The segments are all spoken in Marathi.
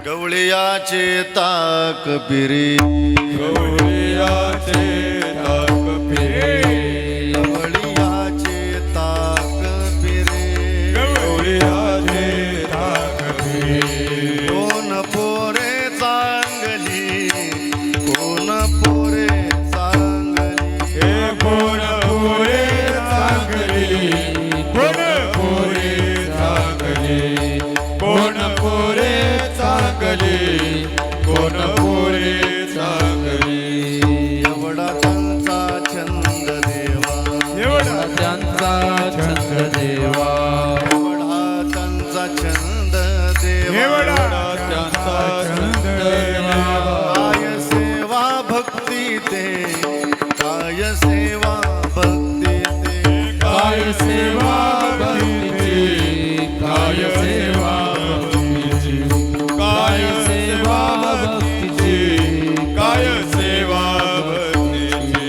गवळियाचे ताक पिरे गवळियाचे ताक पिरे गवळियाचे ताक पिरे गवळियाचे ताक पिरे कोण पोरे चांगली कोण पोरे चांगली हे कोण पोरे चांगली कोण पोरे चांगली कोण पोरे चांगली कोण पोरे चांगली एवढा त्यांचा छंद देवा एवढा त्यांचा छंद देवा एवढा त्यांचा छंद देवा एवढा त्यांचा छंद देवा काय सेवा भक्ती ते काय सेवा भक्ती ते काय सेवा भक्तीची काय सेवा भक्तीची काय सेवा भक्तीची काय सेवा भक्तीची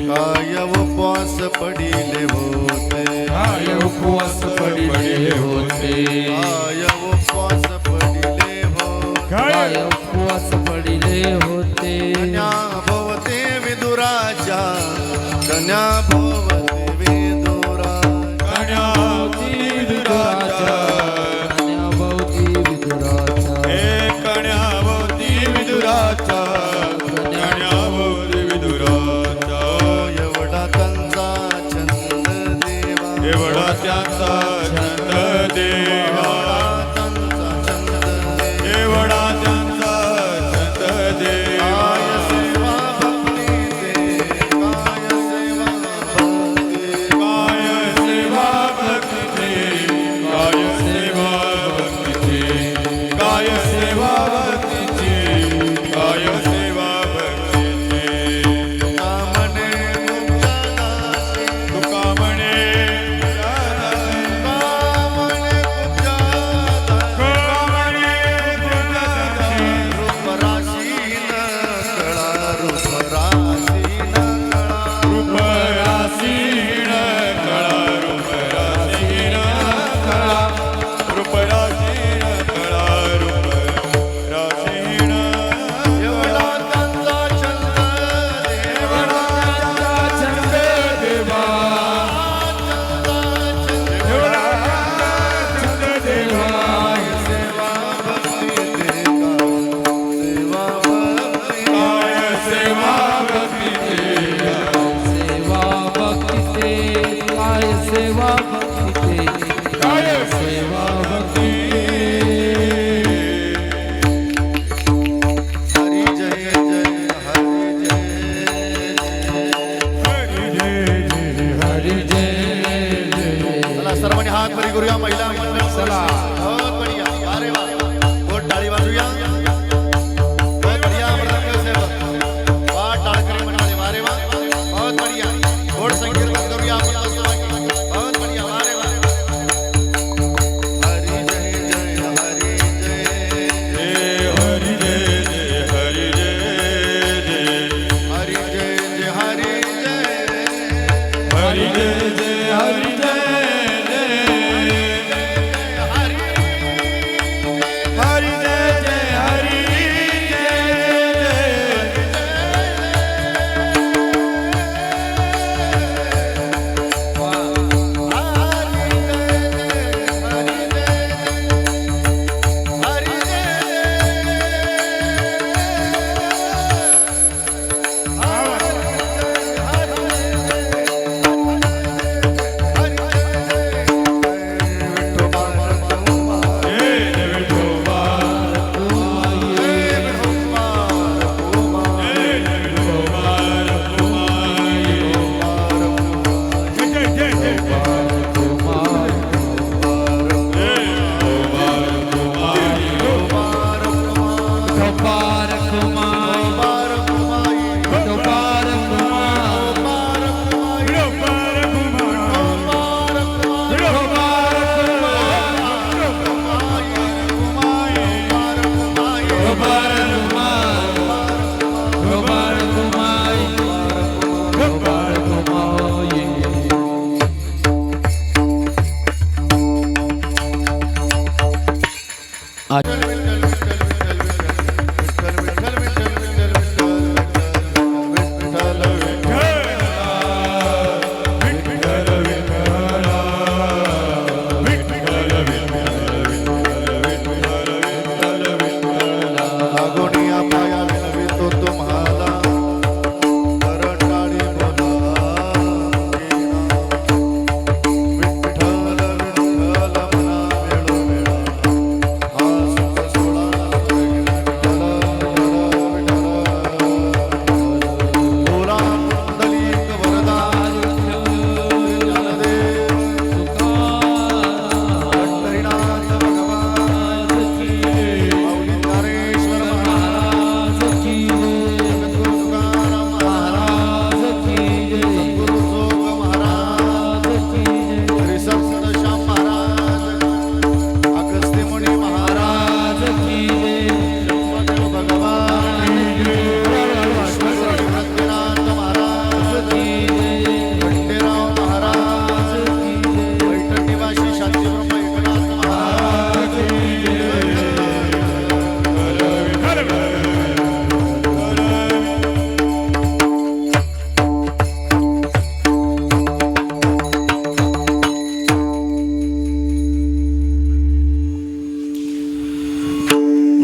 काय उपवास पडिले होते काय उपवास पडिले होते काय उपवास पडिले होते काय उपवास पडिले होते कन्या भवते विदुराच्या कन्या भवते विदुरा कण्यावती विदुराचा कन्याभोवती विदुराचा हे कण्यावती विदुराचा कण्यावती विदुराचा एवढा त्यांचा छंद देवा एवढा त्यांचा छंद देवा त्यांचा छंद देवा एवढा त्यांचा छंद देवा काय सेवा भक्ती ते काय सेवा भक्ती काय सेवा भक्तीची काय सेवा भक्तीची काय सेवा भक्तीची काय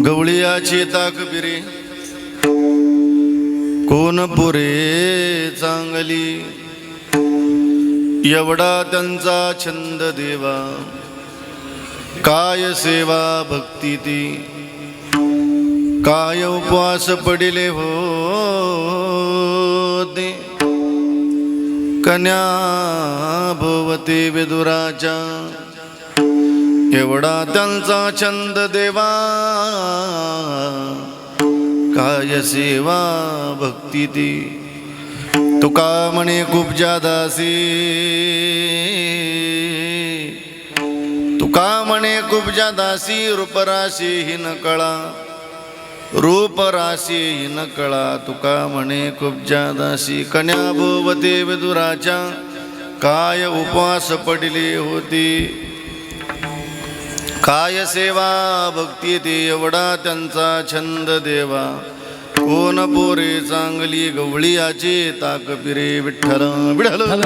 गवळीयाची ताकबिरी कोण पुरे चांगली, एवढा त्यांचा छंद देवा, काय सेवा भक्ती ती, काय उपवास पडिले होते, कन्या भोवते विदुराच्या, एवढा त्यांचा छंद देवा, काय सेवा भक्ती ती, तुका म्हणे खूप जादासी, तुका म्हणे खूप जादासी, रूपराशी ही न कळा, रूपराशी ही न कळा, तुका म्हणे खूप जादासी, कन्या भोवते विदुराच्या, काय उपवास पडली होती, काय सेवा भक्ती ती, एवढा त्यांचा छंद देवा, कोण पोरे चांगली, गवळीयाची ताकपिरे विठ्ठल विठ्ठल.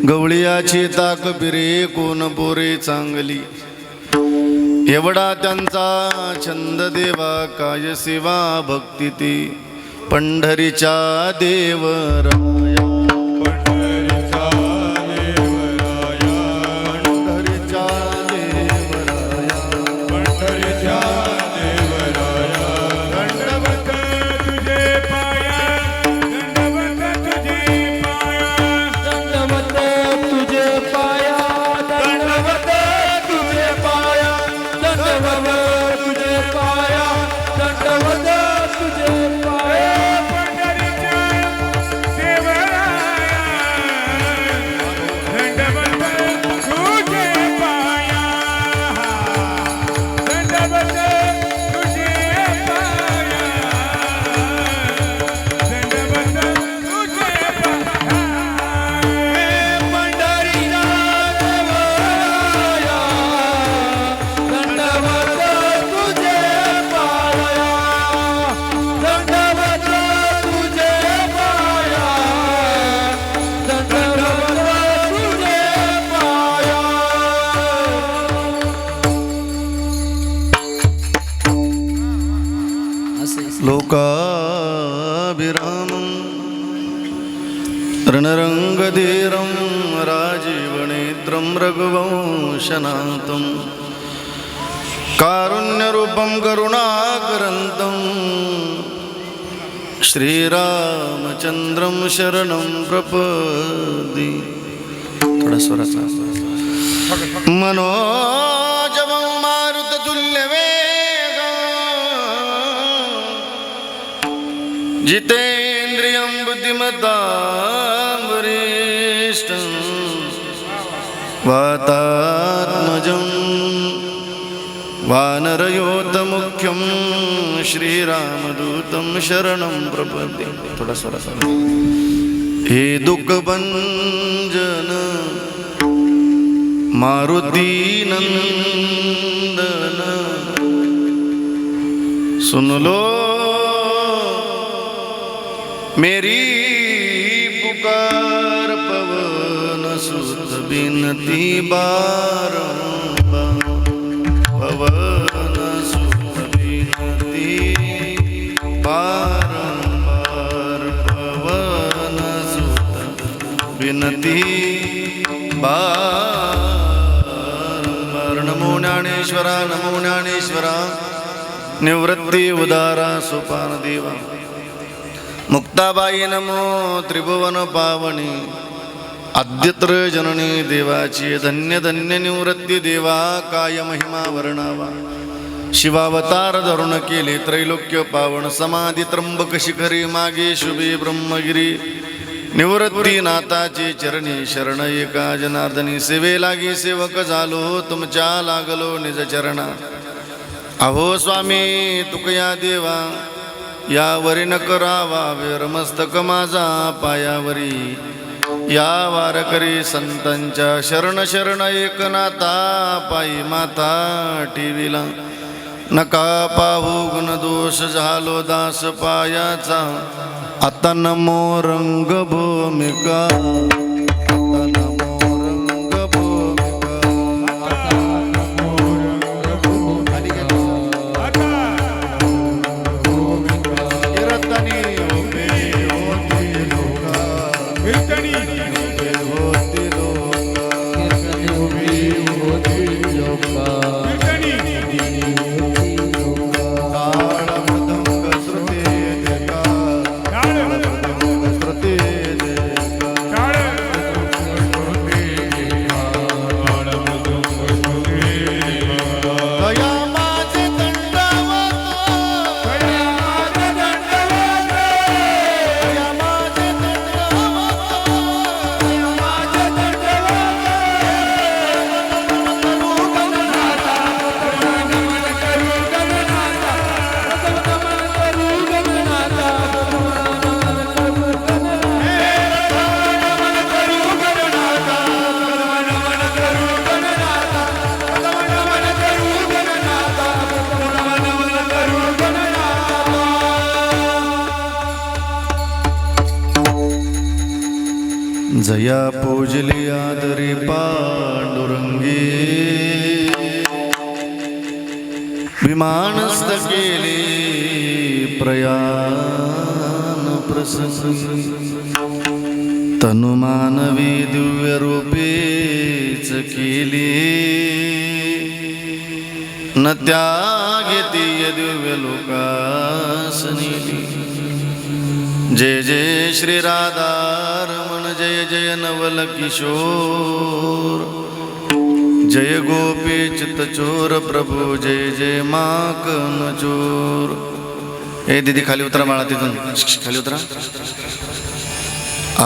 गवळीयाची ताकबिरे कोण पोरे चांगली, एवढा त्यांचा छंद देवा, काय सेवा भक्ती ती, पंढरीच्या देवराया, पंढरीच्या देवराया, पंढरीच्या देवराया, पंढरीच्या देवराया, दंडवत तुझे पाया, दंडवत तुझे पाया, दंडवत तुझे पाया, दंडवत तुझे पाया, दंडवत तुझे पाया, दंडवत तुझे पाया. पंढरीच्या देवराया, दंडवत तुझे पाया, दंडवत तुझे पाया, दंडवत तुझे पाया. पंढरीला देवराया, दंडवत तुझे पाया, दंडवत तुझे पाया, दंडवत तुझे पाया. लोकाभिरामं रणरंगधीरं राजीवनेत्रं रघुवंशनाथं कारुण्यरूपं करुणाकरन्तं श्रीरामचन्द्रं शरणं प्रपदि थोडा स्वराचा मनोजवं मारुततुल्यवेगं जितेन्द्रियं बुद्धिमतां वरिष्ठं वातात्मजं वानरयोतमुख्यं श्रीरामदूतं शरणं प्रपद्ये थोडा स्वराचा हे दुःखभंजन मारुतीनंदन सुन लो मेरी पुकार पवन सुत बिनती बारंबार पवन सुत बिनती बारंबार पवन सुत बिनती बारंबार नमो ज्ञानेश्वरा नमो ज्ञानेश्वरा निवृत्ती उदारा सोपान देवा मुक्ताबाई नमो त्रिभुवन पावनी आद्यत्र जननी देवाची धन्य धन्य निवृत्ती देवा काय महिमा वर्णावा शिवावतार धरून केले त्रैलोक्य पावन समाधी त्र्यंबक शिखरी मागे शुभे ब्रह्मगिरी निवृत्ती नाथाची चरणी शरण एका जनार्दनी सेवे लागी सेवक झालो तुमच्या लागलो निज चरणा अहो स्वामी तुकया देवा यावरी न करावा वेरमस्तक माझा पायावरी या वारकरी संतांच्या शरण शरण एकनाथा पायी माता टीव्हीला नका पाहू गुणदोष झालो दास पायाचा आता नमो रंगभूमिका जया पूजली आदरी पांडुरंगी विमानस्थ केले प्रयाण प्रसंगी तनुमानवी दिव्य रूपेच केली न त्यागेती दिव्य लोकासनी जय जय श्री राधारमण जय जय नवल किशोर जय गोपी चित्तचोर प्रभू जय जय माकन चोर ए दीदी खाली उतरा बाळा तिथून खाली उतरा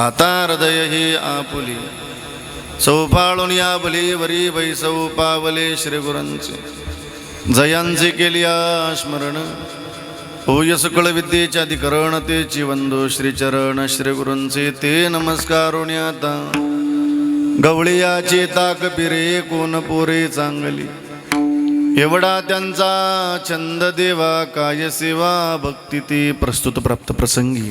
आता हृदय ही आपुली सौपाळून याबली वरी वैसौ पावले श्री गुरांचे जयांचे केली स्मरण होय सकळ विद्येचे अधिकरण तेची वंदो श्रीचरण श्री गुरूंचे ते नमस्कारोनी आता गवळीयाचे ताक पिरे कोण पोरे चांगली एवढा त्यांचा छंद देवा काय सेवा भक्ती ते प्रस्तुत प्राप्त प्रसंगी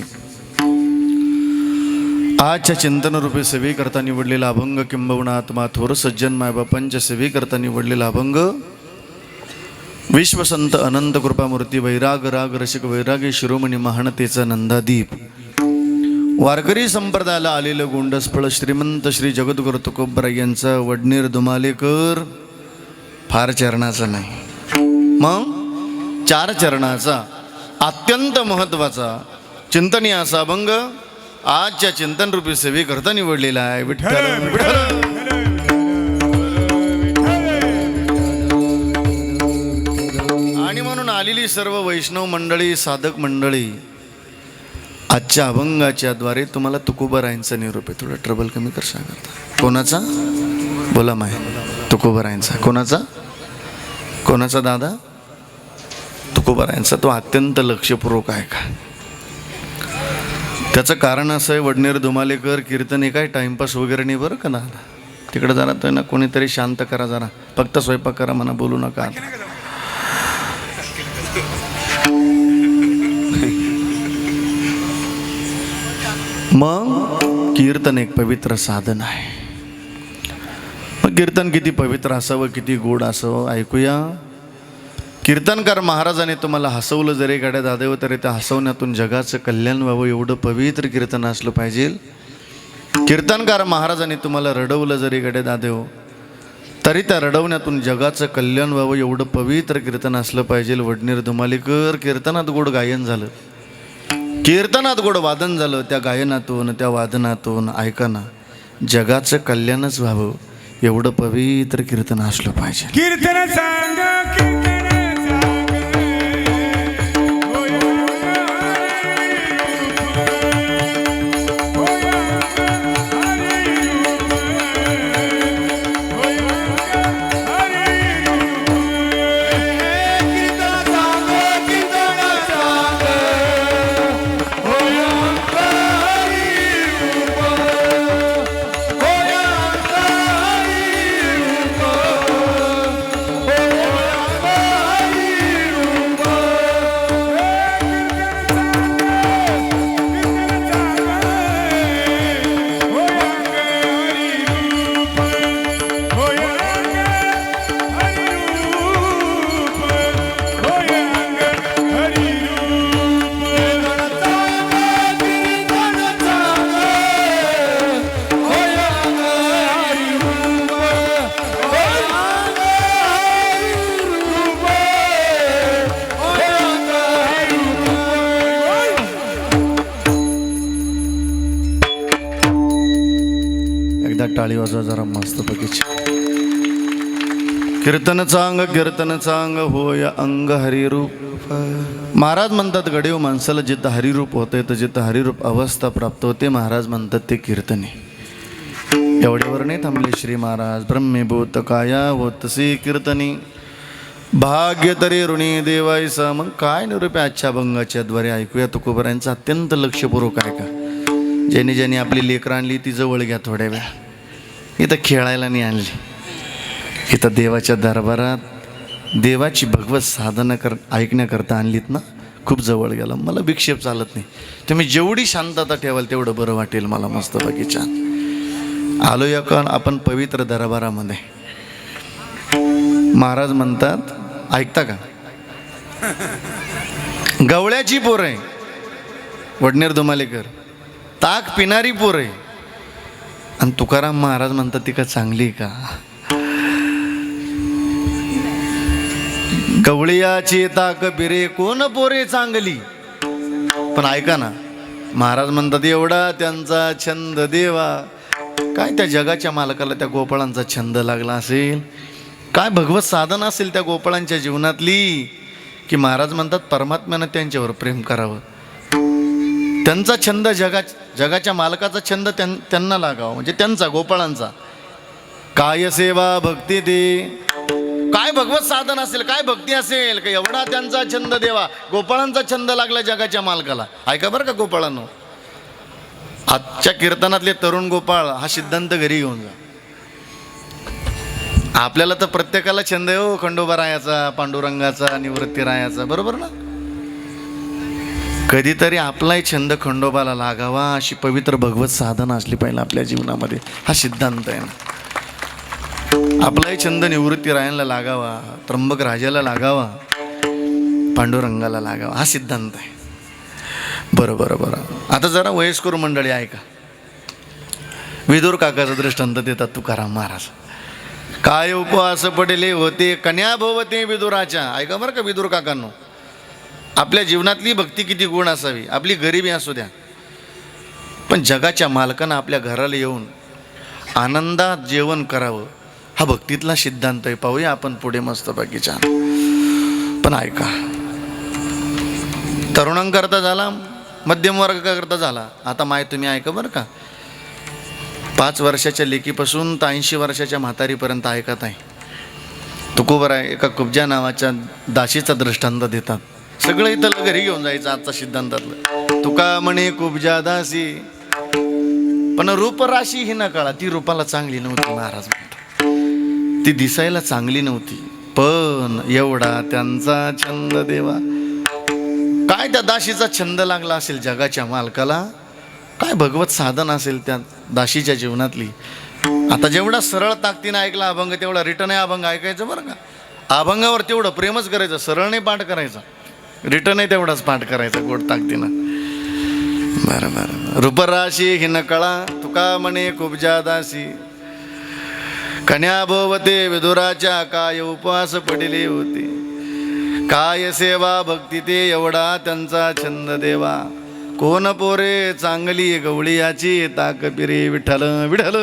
आजच्या चिंतन रूपी सेवे करता निवडलेला अभंग किंबहुना आत्मा थोर सज्जन मायबापांच्या सेवे करता निवडलेला अभंग विश्वसंत अनंत कृपामूर्ती वैराग राग रसिक वैरागी शिरोमणी महानतेचा नंदादीप वारकरी संप्रदायाला आलेलं गोंडसफळ श्रीमंत श्री जगद्गुरु तुकोबराय यांचा वडनेर दुमालेकर फार चरणाचा नाही मग 4 चरणाचा अत्यंत महत्वाचा चिंतनीय असा अभंग आजच्या चिंतन रूपी सेवेकरता निवडलेला आहे. विठ्ठल विठ्ठल. आणि म्हणून आलेली सर्व वैष्णव मंडळी, साधक मंडळी, आजच्या अभंगाच्या द्वारे तुम्हाला तुकोबारायांचा निरोप आहे. थोडा ट्रबल कमी कर सांगा. कोणाचा? बोला माय. तुकोबारायांचा. कोणाचा? कोणाचा दादा? तुकोबारायांचा. तो अत्यंत लक्षपूर्वक आहे का. त्याचं कारण असं आहे, वडनेर धुमालेकर कीर्तन हे काय टाइमपास वगैरे नाही बरं का दादा. तिकडे जरा तर ना कोणीतरी शांत करा, जरा फक्त स्वयंपाक करा म्हणा, बोलू नका. मग कीर्तन एक पवित्र साधन आहे. मग कीर्तन किती पवित्र असावं, किती गोड असावं ऐकूया. कीर्तनकार महाराजाने तुम्हाला हसवलं जरी गाड्या दादेव, तरी त्या हसवण्यातून जगाचं कल्याण व्हावं एवढं पवित्र कीर्तन असलं पाहिजे. कीर्तनकार महाराजाने तुम्हाला रडवलं जरी गाड्या दादेव, तरी त्या रडवण्यातून जगाचं कल्याण व्हावं एवढं पवित्र कीर्तन असलं पाहिजे. वडनेर धुमालेकर कीर्तनात गोड गायन झालं, कीर्तनात गोड वादन झालं. त्या गायनातून, त्या वादनातून ऐका ना, जगाचं कल्याणच व्हावं एवढं पवित्र कीर्तन असलं पाहिजे. कीर्तन सांग कीर्तन टाळी वाजवा जरा मस्त बघीची. कीर्तन चांग होय अंग हरिरूप. महाराज म्हणतात गडीव माणसाला जिथं हरिरूप होतंय, तर जिथं हरिरूप अवस्था प्राप्त होते, महाराज म्हणतात ते कीर्तने. एवढ्यावर नाही थांबले श्री महाराज. ब्रह्मीभूत काया होतसी कीर्तनी भाग्य तरी ऋणी देवायसा. मग काय निरूप आजच्या अभंगाच्या द्वारे ऐकूया. तुकोबारायांचं अत्यंत लक्षपूर्वक आहे का. ज्यांनी ज्यांनी आपली लेकरं आणली ती जवळ घ्या थोड्या वेळा. इथं खेळायला नाही आणली, इथं देवाच्या दरबारात देवाची भगवत साधना ऐकण्याकरता आणलीत ना. खूप जवळ गेला. मला विक्षेप चालत नाही. तुम्ही जेवढी शांतता ठेवाल तेवढं बरं वाटेल मला. मस्त बाकी छान आलो या का आपण पवित्र दरबारामध्ये. महाराज म्हणतात ऐकता का. गवळ्याची पोर आहे वडनेर धुमालेकर, ताक पिणारी पोर आहे. आणि तुकाराम महाराज म्हणतात ती का चांगली का. गवळियाची ताक बिरे कोण पोरे चांगली. पण ऐका ना, महाराज म्हणतात एवढा त्यांचा छंद देवा. काय त्या जगाच्या मालकाला त्या गोपाळांचा छंद लागला असेल, काय भगवत साधन असेल त्या गोपाळांच्या जीवनातली, की महाराज म्हणतात परमात्म्यानं त्यांच्यावर प्रेम करावं. त्यांचा छंद जगाच्या मालकाचा छंद त्यांना लागावा, म्हणजे त्यांचा गोपाळांचा. काय सेवा भक्ती दे. काय भगवत साधन असेल, काय भक्ती असेल का एवढा त्यांचा छंद देवा. गोपाळांचा छंद लागला जगाच्या मालकाला. ऐका बरं का गोपाळांनो, आजच्या कीर्तनातले तरुण गोपाळ हा सिद्धांत घरी घेऊन जा. आपल्याला तर प्रत्येकाला छंद आहे हो, खंडोबा रायाचा, पांडुरंगाचा, निवृत्ती रायाचा, बरोबर ना. कधीतरी आपलाही छंद खंडोबाला लागावा, अशी पवित्र भगवत साधना असली पाहिजे आपल्या जीवनामध्ये. हा सिद्धांत आहे ना. आपलाही छंद निवृत्ती रायांना लागावा, त्र्यंबक राजाला लागावा, पांडुरंगाला लागावा, हा सिद्धांत आहे. बरं. आता जरा वयस्कर मंडळी ऐका. विदुर काकाचं दृष्टांत देतात तुकाराम महाराज. काय उपवास पडले होते कन्या भोवते विदुराच्या. ऐका बरं का विदुर काकांनो, आपल्या जीवनातली भक्ती किती गुण असावी. आपली गरिबी असू द्या, पण जगाच्या मालकानं आपल्या घराला येऊन आनंदात जेवण करावं, हा भक्तीतला सिद्धांत आहे. पाहूया आपण पुढे मस्तपैकी छान. पण ऐका, तरुणांकरता झाला, मध्यम वर्गाकरता झाला. आता माय तुम्ही ऐका बरं का, 5 वर्षाच्या लेकीपासून तर 80 वर्षाच्या म्हातारीपर्यंत ऐकत आहे. तुकोबराय एका कुब्जा नावाच्या दासीचा दृष्टांत देतात. सगळं इथं घरी घेऊन जायचं आजचा सिद्धांतातलं. तुका म्हणे कुब्जा दासी, पण रूपराशी ही न कळा. ती रूपाला चांगली नव्हती महाराज म्हणतात, ती दिसायला चांगली नव्हती, पण एवढा त्यांचा छंद देवा. काय त्या दाशीचा छंद लागला असेल जगाच्या मालकाला, काय भगवत साधन असेल त्या दाशीच्या जीवनातली. आता जेवढा सरळ ताकदीनं ऐकला अभंग, तेवढा रिटर्न आहे अभंग ऐकायचं बरं का. अभंगावर तेवढं प्रेमच करायचं, सरळ नाही पाठ करायचा, रिटर्न आहे तेवढाच पाठ करायचा गोड ताकदीनं. बरं बरं. रूपराशी हिन कळा, तुका म्हणे कुब्जा दासी, कन्या भोवते विदुराच्या, काय उपवास पडिले होते, काय सेवा भक्ती ते एवढा त्यांचा छंद देवा. कोण पोरे चांगली गवळीयाची, ताक पिरे विठ्ठल विठ्ठल.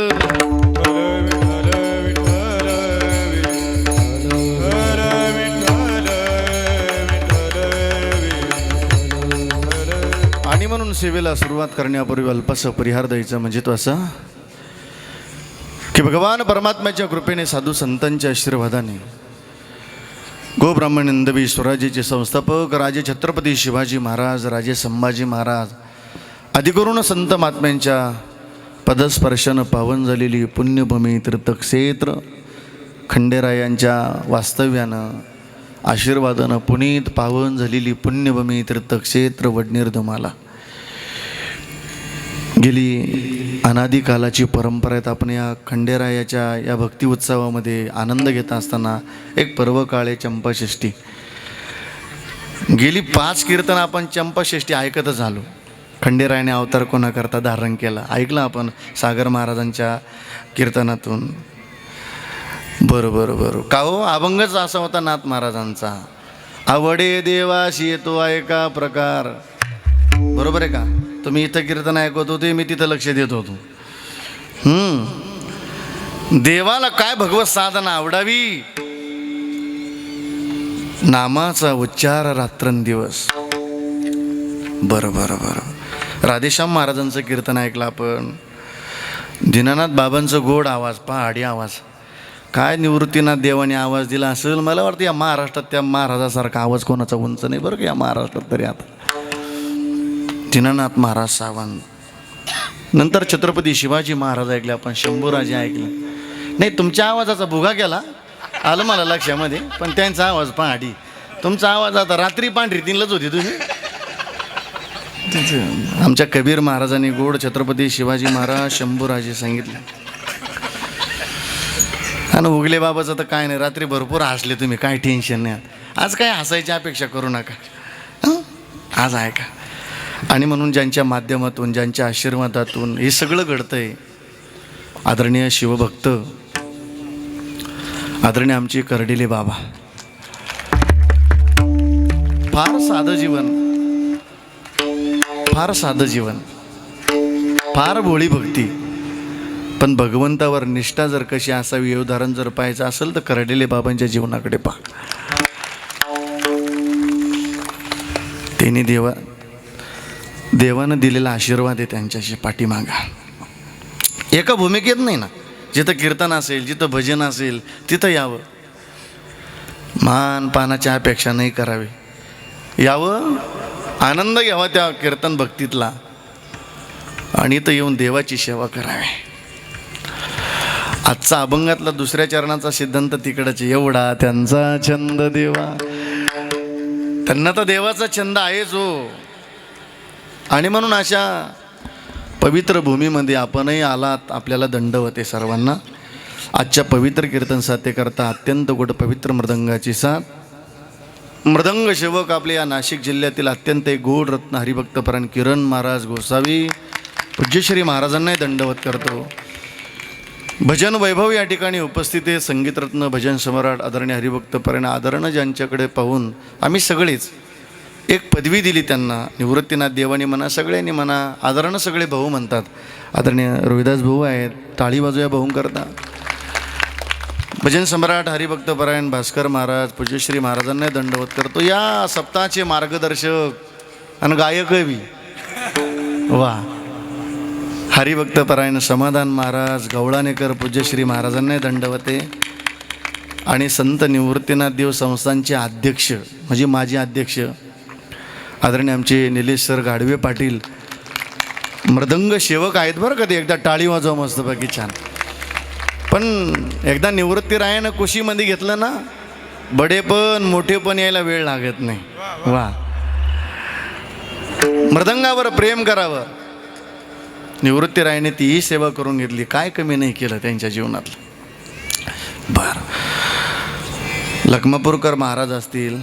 आणि म्हणून सेवेला सुरुवात करण्यापूर्वी अल्पसं परिहार द्यायचं. म्हणजे तो असा की भगवान परमात्म्याच्या कृपेने, साधू संतांच्या आशीर्वादाने, गोब्राह्मण नंदवी स्वराज्याचे संस्थापक राजे छत्रपती शिवाजी महाराज, राजे संभाजी महाराज, अधिकरून संत महात्म्यांच्या पदस्पर्शानं पावन झालेली पुण्यभूमी तीर्थक्षेत्र खंडेरायांच्या वास्तव्यानं, आशीर्वादानं पुनीत पावन झालेली पुण्यभूमी तीर्थक्षेत्र वडनेर धुमाला. गेली अनादिकालाची परंपरा आहेत. आपण या खंडेरायाच्या या भक्ती उत्सवामध्ये आनंद घेत असताना एक पर्व काळे चंपाषष्ठी. गेली 5 कीर्तन आपण चंपाषष्ठी ऐकतच झालो. खंडेरायाने अवतार कोणाकरता धारण केला ऐकलं आपण सागर महाराजांच्या कीर्तनातून. बरोबर का हो, अभंगच असा होता नाथ महाराजांचा, आवडे देवाशी येतो ऐका प्रकार. बरोबर आहे का. तुम्ही इथं कीर्तन ऐकत होते, मी तिथं लक्ष देत होतो. देवाला काय भगवत साधना आवडावी, नामाचा उच्चार रात्रंदिवस. बरं. राधेश्याम महाराजांचं कीर्तन ऐकलं आपण. दीनानाथ बाबांचं गोड आवाज, पहाडी आवाज. काय निवृत्तीनाथ देवाने आवाज दिला असेल. मला वाटतं या महाराष्ट्रात त्या महाराजासारखा आवाज कोणाचा उंच नाही बरं का या महाराष्ट्रात तरी. आता दीनानाथ महाराज सावंत, नंतर छत्रपती शिवाजी महाराज ऐकले आपण, शंभूराजे ऐकले. नाही, तुमच्या आवाजाचा भुगा गेला आलं मला लक्षामध्ये, पण त्यांचा आवाज पहाडी. तुमचा आवाज आता रात्री पांढरी 3लाच होती तुम्ही. आमच्या कबीर महाराजांनी गोड छत्रपती शिवाजी महाराज शंभूराजे सांगितले. आणि उगले बाबाचं तर काय नाही, रात्री भरपूर हसले तुम्ही, काय टेन्शन नाही. आज काय हसायची अपेक्षा करू नका, आज ऐका. आणि म्हणून ज्यांच्या माध्यमातून, ज्यांच्या आशीर्वादातून हे सगळं घडतंय, आदरणीय शिवभक्त, आदरणीय आमचे कर्डिले बाबा. फार साधं जीवन, फार साधं जीवन, फार भोळी भक्ती, पण भगवंतावर निष्ठा जर कशी असावी हे उदाहरण जर पाहायचं असेल तर कर्डिले बाबांच्या जीवनाकडे पहा. त्यांनी देवानं दिलेला आशीर्वाद आहे त्यांच्याशी पाठीमागा. एका भूमिकेत नाही ना, जिथं कीर्तन असेल, जिथं भजन असेल तिथं यावं, मान पानाच्या अपेक्षा नाही करावी, यावं, आनंद घ्यावा त्या कीर्तन भक्तीतला, आणि इथं येऊन देवाची सेवा करावी. आजचा अभंगातला 2ऱ्या चरणाचा सिद्धांत तिकडच, एवढा त्यांचा छंद देवा. त्यांना तर देवाचा छंद आहेच हो. आणि म्हणून अशा पवित्र भूमीमध्ये आपणही आलात, आपल्याला दंडवत आहे सर्वांना. आजच्या पवित्र कीर्तन साथेकरता अत्यंत गोड पवित्र मृदंगाची साथ. मृदंग सेवक आपले या नाशिक जिल्ह्यातील अत्यंत एक गोड रत्न हरिभक्तपरायण किरण महाराज गोसावी पूज्यश्री महाराजांनाही दंडवत करतो. भजन वैभव या ठिकाणी उपस्थित आहे. संगीतरत्न भजन सम्राट आदरणीय हरिभक्त परायण आदरणं ज्यांच्याकडे पाहून आम्ही सगळेच एक पदवी दिली त्यांना. निवृत्तीनाथ देवानी म्हणा, सगळ्यांनी म्हणा, आदरणं सगळे भाऊ म्हणतात. आदरणीय रोहिदास भाऊ आहेत, टाळी वाजूया भाऊ करता. भजन सम्राट हरिभक्त परायण भास्कर महाराज पूज्यश्री महाराजांना दंडवत करतो. या सप्ताहाचे मार्गदर्शक आणि गायकही वा हरिभक्त परायण समाधान महाराज गवळाणेकर पूज्यश्री महाराजांना दंडवते. आणि संत निवृत्तीनाथ देव संस्थांचे अध्यक्ष म्हणजे माजी अध्यक्ष आदरणीय आमचे निलेश सर गाडवे पाटील मृदंग सेवक आहेत बरं का ते. एकदा टाळी वाजवा मस्तपैकी छान. पण एकदा निवृत्ती रायानं कुशीमध्ये घेतलं ना, बडेपण मोठेपण यायला वेळ लागत नाही. वा मृदंगावर प्रेम करावं. निवृत्ती रायाने तीही सेवा करून घेतली, काय कमी नाही केलं त्यांच्या जीवनातलं. बरं, लखमापूरकर महाराज असतील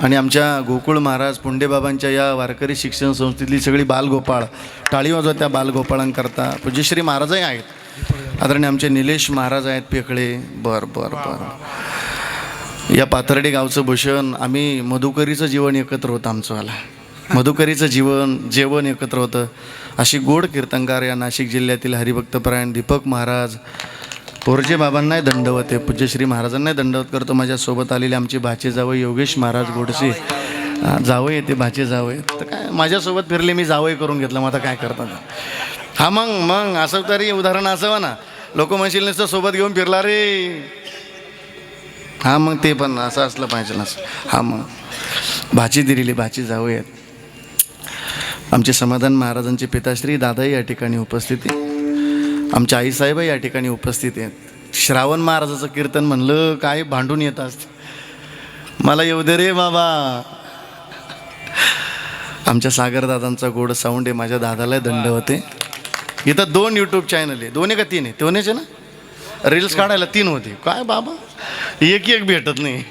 आणि आमच्या गोकुळ महाराज पुंडेबाबांच्या या वारकरी शिक्षण संस्थेतली सगळी बालगोपाळ, टाळी वाजवा त्या बालगोपाळांकरता. पूज्यश्री महाराजही आहेत. आदरणीय आमचे निलेश महाराज आहेत पेकळे. बरं बरं बरं. या पाथर्डी गावचं भूषण. आम्ही मधुकरीचं जीवन एकत्र होतं आमचंवाला. मधुकरीचं जेवण एकत्र होतं. अशी गोड कीर्तनकार या नाशिक जिल्ह्यातील हरिभक्तपरायण दीपक महाराज पोरजे बाबांनाही दंडवत आहे. पूज्यश्री महाराजांनाही दंडवत करतो. माझ्यासोबत आलेले आमचे भाचे जावई योगेश महाराज गोडसे जावई येते, भाचे जावई. तर काय माझ्यासोबत फिरले, मी जावई करून घेतलं. मग आता काय करतात. हा मग असं तरी उदाहरण असावं ना. लोक म्हणशील नसतं सोबत घेऊन फिरला रे. हा मग ते पण असं असलं पाहिजे ना. हा मग भाची दिलेली भाची जावई आहेत. आमचे समाधान महाराजांचे पिताश्री दादाही या ठिकाणी उपस्थित आहे. आमच्या आईसाहेबही या ठिकाणी उपस्थित आहेत. श्रावण महाराजाचं कीर्तन म्हणलं काय भांडून येत असते. मला येऊ दे रे बाबा. आमच्या सागरदादांचा गोड साऊंड आहे. माझ्या दादाला दंड होते. इथं 2 यूट्यूब चॅनल आहे. 2 का 3 आहे? 2च आहे ना. रील्स काढायला 3 होते. काय बाबा एक भेटत नाही.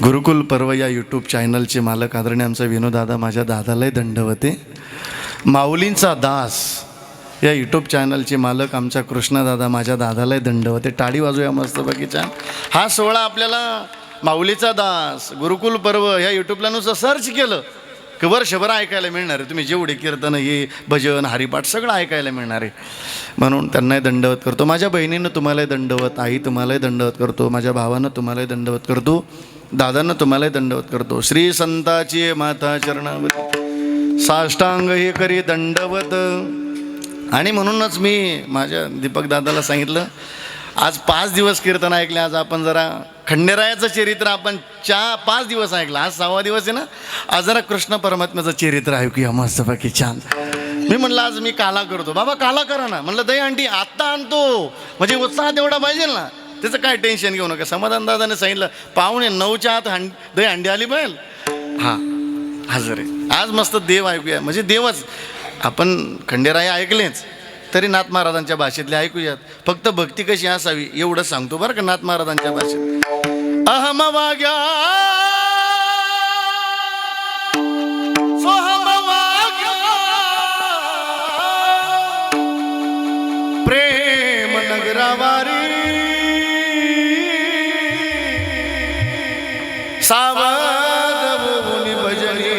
गुरुकुल पर्व या यूट्यूब चॅनलचे मालक आदरणीय आमचा विनोदादा माझ्या दादालाही दंडवते. माऊलींचा दास या यूट्यूब चॅनलचे मालक आमच्या कृष्णदादा माझ्या दादालाही दंडवते. टाळी वाजूया मस्तपैकी छान. हा सोहळा आपल्याला माऊलीचा दास गुरुकुल पर्व ह्या यूट्यूबला नुसतं सर्च केलं की वर्षभर ऐकायला मिळणार आहे. तुम्ही जेवढे कीर्तन हे भजन हरिपाठ सगळं ऐकायला मिळणार आहे. म्हणून त्यांनाही दंडवत करतो. माझ्या बहिणीनं तुम्हालाही दंडवत, आई तुम्हालाही दंडवत करतो, माझ्या भावानं तुम्हालाही दंडवत करतो, दादांना तुम्हालाही दंडवत करतो. श्री संताची माता चरणावर साष्टांग हे करी दंडवत. आणि म्हणूनच मी माझ्या दीपक दादाला सांगितलं आज 5 दिवस कीर्तन ऐकले. आज आपण जरा खंडेरायाचं चरित्र आपण 5 दिवस ऐकलं. आज 6वा दिवस आहे ना. आज जरा कृष्ण परमात्म्याचं चरित्र ऐकूया मस्तपैकी छान. मी म्हणलं आज मी काला करतो. बाबा काला करा ना. म्हणलं दही अंडी आत्ता आणतो म्हणजे उत्साह तेवढा पाहिजे ना. त्याचं काय टेन्शन घेऊ नका. समाधान दादाने सांगितलं 9:45 आत दही अंडी आली पाहिजे. हां हजर आहे. आज मस्त देव ऐकूया. म्हणजे देवच आपण खंडेराया ऐकलेच तरी नाथ महाराजांच्या भाषेतले ऐकूयात. फक्त भक्ती कशी असावी एवढं सांगतो बरं का नाथ महाराजांच्या भाषेत. अहम वाग्या सोहम वाग्या प्रेम नगरावारी सावध भुवनी भजनी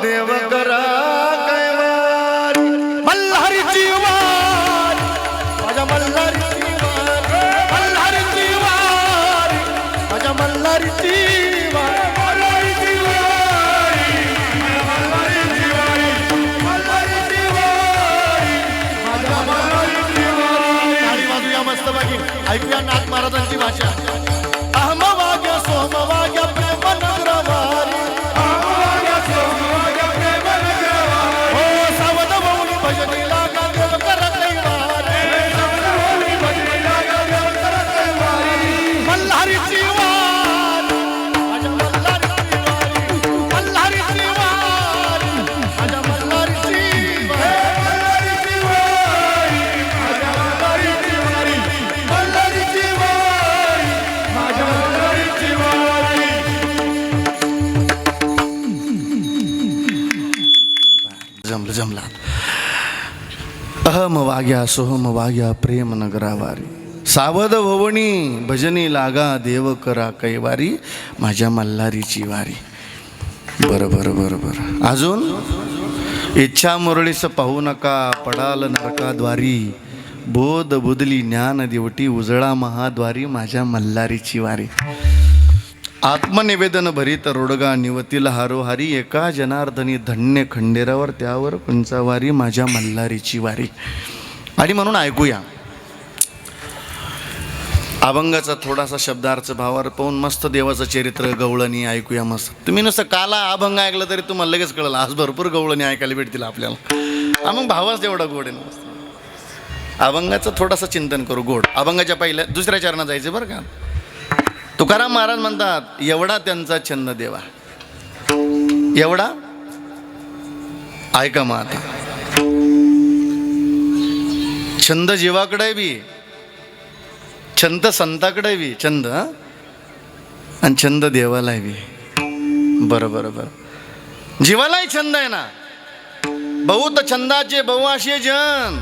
देव करा कैवारी मल्हारीची वारी माझ्या मल्हारीची वारी मल्हारीची वारी माझ्या मल्हारीची वारी मल्हारीची वारी मल्हारीची वारी माझ्या मल्हारीची वारी. आणि वाजूया मस्त बाकी ऐकूया नाथ महाराजांची भाषा. अहम वाग्य सोम वाग्य प्रेम नगरवारी सोहम वाग्या प्रेम नगरावारी, सावध भवनी भजनी लागा देव करा कैवारी, माझ्या मल्हारीची वारी. बरं बरं बरं बरं. अजून इच्छा मुरळीस पाहू नका पडाल नरकाद्वारी, बोध बुदली ज्ञान देवटी उजळा महाद्वारी, माझ्या मल्हारीची वारी. आत्मनिवेदन भरीत रोडगा निवतील हारोहारी, एका जनार्दनी धन्य खंडेरावर त्यावर पंचावारी, माझ्या मल्हारीची वारी. आणि म्हणून ऐकूया अभंगाचा थोडासा शब्दार्थ भावार पाहून मस्त देवाचं चरित्र गवळणी ऐकूया मस्त. तुम्ही नुसतं काला अभंग ऐकलं तरी तुम्हाला लगेच कळलं आज भरपूर गवळणी ऐकायला भेटतील आपल्याला. मग भावाच तेवढा गोड आहे मस्त. अभंगाचं थोडंसं चिंतन करू गोड. अभंगाच्या पहिल्या दुसऱ्या चरणात जायचं बरं का. तुकाराम महाराज म्हणतात एवढा त्यांचा छंद देवा, एवढा ऐका मग आता. छंद जीवाकडे बी, छंद संताकडे बी छंद, आणि छंद देवाला बी. बरं बरं बरं. जीवालाही छंद आहे ना. बहुत छंदाचे बहुआशे जन,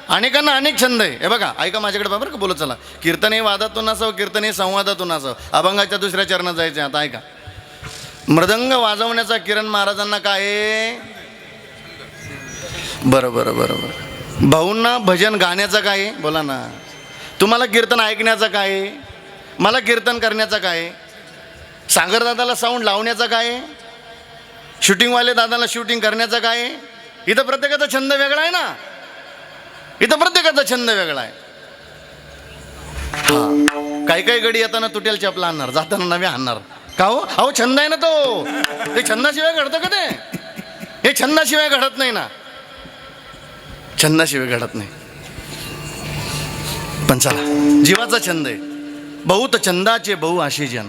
अनेकांना अनेक छंद आहे. हे बघा ऐका माझ्याकडे बरं का बोलत चला. कीर्तन हे वादातून असावं, कीर्तन हे संवादातून असावं. अभंगाच्या दुसऱ्या चरणात जायचं आता ऐका. मृदंग वाजवण्याचा किरण महाराजांना काय आहे? बरं बरं बरं बरं. भाऊंना भजन गाण्याचं काय आहे? बोला ना. तुम्हाला कीर्तन ऐकण्याचं काय आहे? मला कीर्तन करण्याचं काय आहे? सागरदादाला साऊंड लावण्याचं काय आहे? शूटिंगवाले दादाला शूटिंग करण्याचं काय आहे? इथं प्रत्येकाचा छंद वेगळा आहे ना. इथं प्रत्येकाचा छंद वेगळा आहे. हा काही काही गडी येताना तुटेल चपला आणणार, जाताना नव्या आणणार. का हो? अहो छंद आहे ना तो. ते छंदाशिवाय घडतं का ते? हे छंदाशिवाय घडत नाही ना. छंदाशिवाय घडत नाही. पण चला जीवाचा छंद आहे. बहुत छंदाचे बहु आशे जन.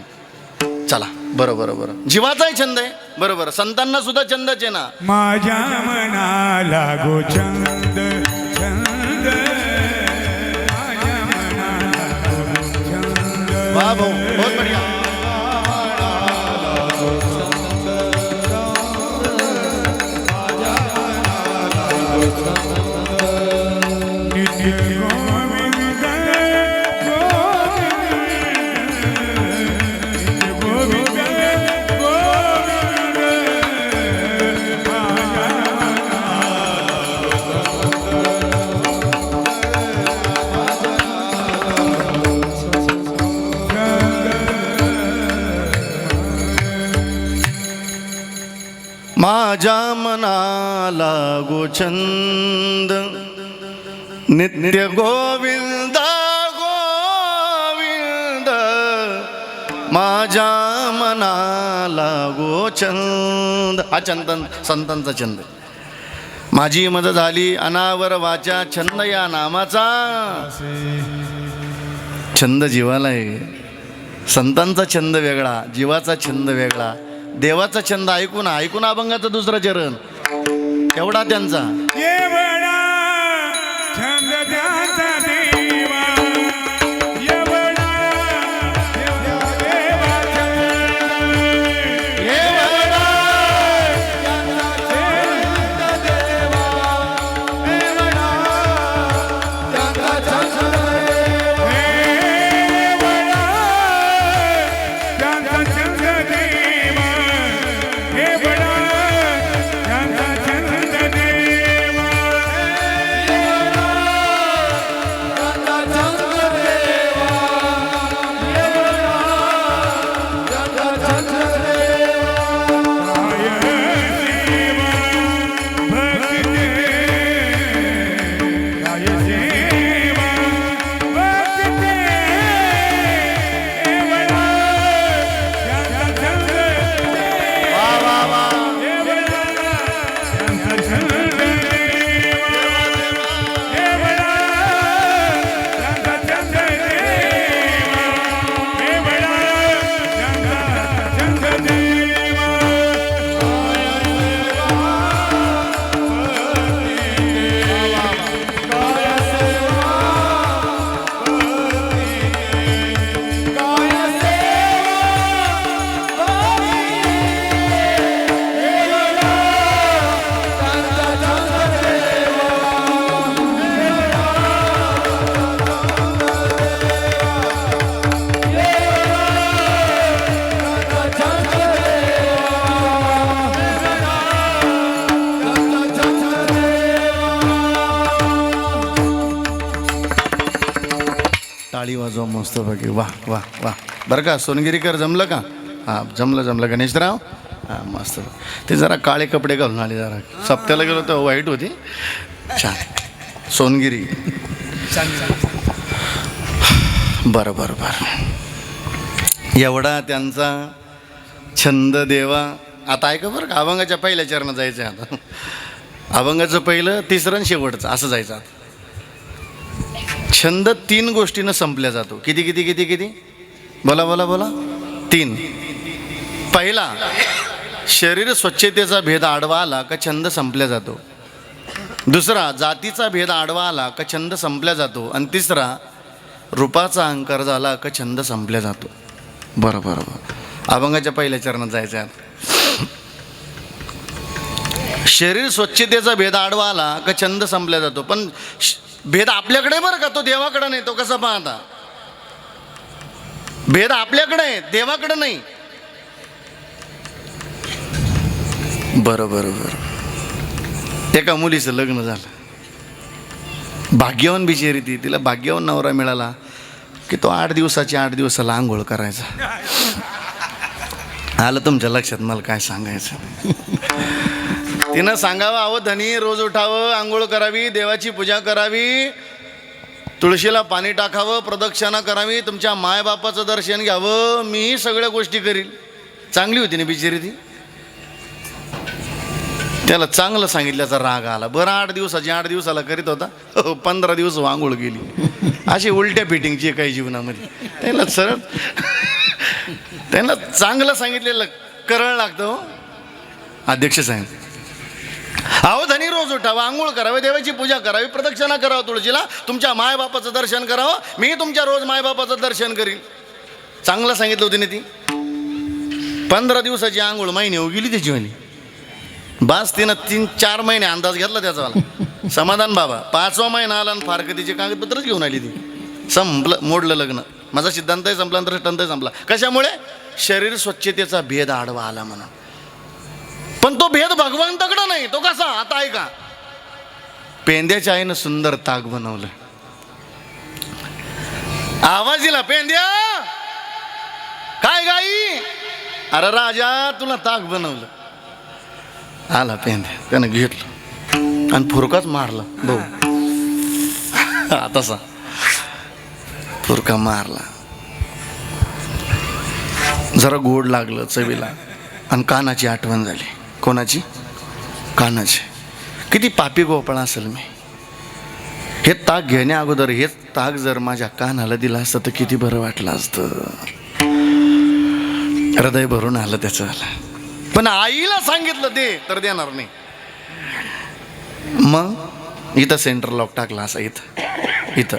चला बरं बरं बरं. जीवाचाही छंद आहे. बरोबर. संतांना सुद्धा छंदच आहे ना. माझ्या मनाला गो छंद छंद, माझ्या मनाला गो छंद. वाह भाऊ बहुत बढिया. नित्य गोविंद गोविंद, गोविंद गोविंद, माझ्या मनाला गोछंद, नित्य गोविंद गोविंद, माझ्या मनाला गोछंद. हा चंदन संतांचा छंद. माझी मद झाली अनावर वाचा, छंद या नामाचा. छंद जीवाला आहे. संतांचा छंद वेगळा, जीवाचा छंद वेगळा, देवाचा छंद. ऐकून ऐकून अभंगाचं दुसरं चरण एवढा त्यांचा. एवढा छंद त्याचा देवा, एवढा देवा छंद, एवढा त्यांचा छंद देवा, एवढा त्यांचा छंद देवा, एवढा त्याचा छंद देवा, एवढा त्याचा छंद देवा, मस्तपैकी वा वा वा. बरं का सोनगिरीकर जमलं का? हां जमलं गणेशराव. हां मस्त. ते जरा काळे कपडे घालून आले, जरा सप्त्याला गेलो तर वाईट होती. छान सोनगिरी. बरं एवढा त्यांचा छंद देवा. आता ऐका बरं का, अभंगाच्या पहिल्या चरणात जायचं आहे. आता अभंगाचं पहिलं, तिसरं आणि शेवटचं असं जायचं. आता छंद 3 गोष्टीनं संपल्या जातो. किती बोला 3. पहिला, शरीर स्वच्छतेचा भेद आडवा आला का छंद संपल्या जातो. दुसरा, जातीचा भेद आडवा आला का छंद संपल्या जातो. आणि तिसरा, रूपाचा अहंकार झाला का छंद संपल्या जातो. बरं अभंगाच्या पहिल्या चरणात जायचं आहे. शरीर स्वच्छतेचा भेद आडवा आला का छंद संपल्या जातो. पण भेद आपल्याकडे बरं का, तो देवाकडे नाही. तो कसा पाहता? भेद आपल्याकडे आहे, देवाकडे नाही. बरं एका मुलीचं लग्न झालं, भाग्यवान बिचारी ती. तिला भाग्यवान नवरा मिळाला की तो 8 दिवसाला आंघोळ करायचा. आलं तुमच्या लक्षात मला काय सांगायचं. तिनं सांगावं, अहो धनी रोज उठावं, आंघोळ करावी, देवाची पूजा करावी, तुळशीला पाणी टाकावं, प्रदक्षिणा करावी, तुमच्या मायबापाचं दर्शन घ्यावं, मी सगळ्या गोष्टी करील. चांगली होती ना बिचारी ती. त्याला चांगलं सांगितल्याचा राग आला. बरं 8 दिवसाला करीत होता, 15 दिवस आंघोळ गेली. अशी उलट्या फिटिंगची काही जीवनामध्ये. त्यांना चांगलं सांगितलेलं करळ लागतं. हो अध्यक्ष साहेब, अहो धनी रोज उठावं, आंघोळ करावे, देवाची पूजा करावी, प्रदक्षिणा करावं तुळशीला, तुमच्या मायबापाचं दर्शन करावं, मी तुमच्या रोज मायबापाचं दर्शन करीन. चांगलं सांगितलं होती ना ती. 15 दिवसाची आंघोळ महिने हो गेली त्याचीवाली. बास तिनं 3-4 महिने अंदाज घेतला त्याचावाला. समाधान बाबा 5वा महिना आला आणि फारकतीचे कागदपत्रच घेऊन आली ती. संपलं, मोडलं लग्न. माझा सिद्धांतही संपला, दृष्टांतही संपला. कशामुळे? शरीर स्वच्छतेचा भेद आडवा आला म्हणा. पण तो भेद भगवंताकडं नाही. तो कसा? आता ऐका. पेंद्याच्या आईनं सुंदर ताक बनवलं. आवाज दिला, पेंद्या काय गाई? अरे राजा तुला ताक बनवलं. आला पेंद्या, त्यानं घेतलं आणि फुरकाच मारला. भाऊ तसा फुरका मारला. जरा गोड लागलं चवीला आणि कानाची आठवण झाली. कोणाची? कानाची. किती पापी गोपाळ असेल मी. हे ताक घेण्या अगोदर हेच ताक जर माझ्या कानाला दिलं असतं तर किती बरं वाटलं असतं. हृदय भरून आलं त्याचं. पण आईला सांगितलं दे तर देणार नाही. मग इथं सेंटर लॉक टाकला असा. इथं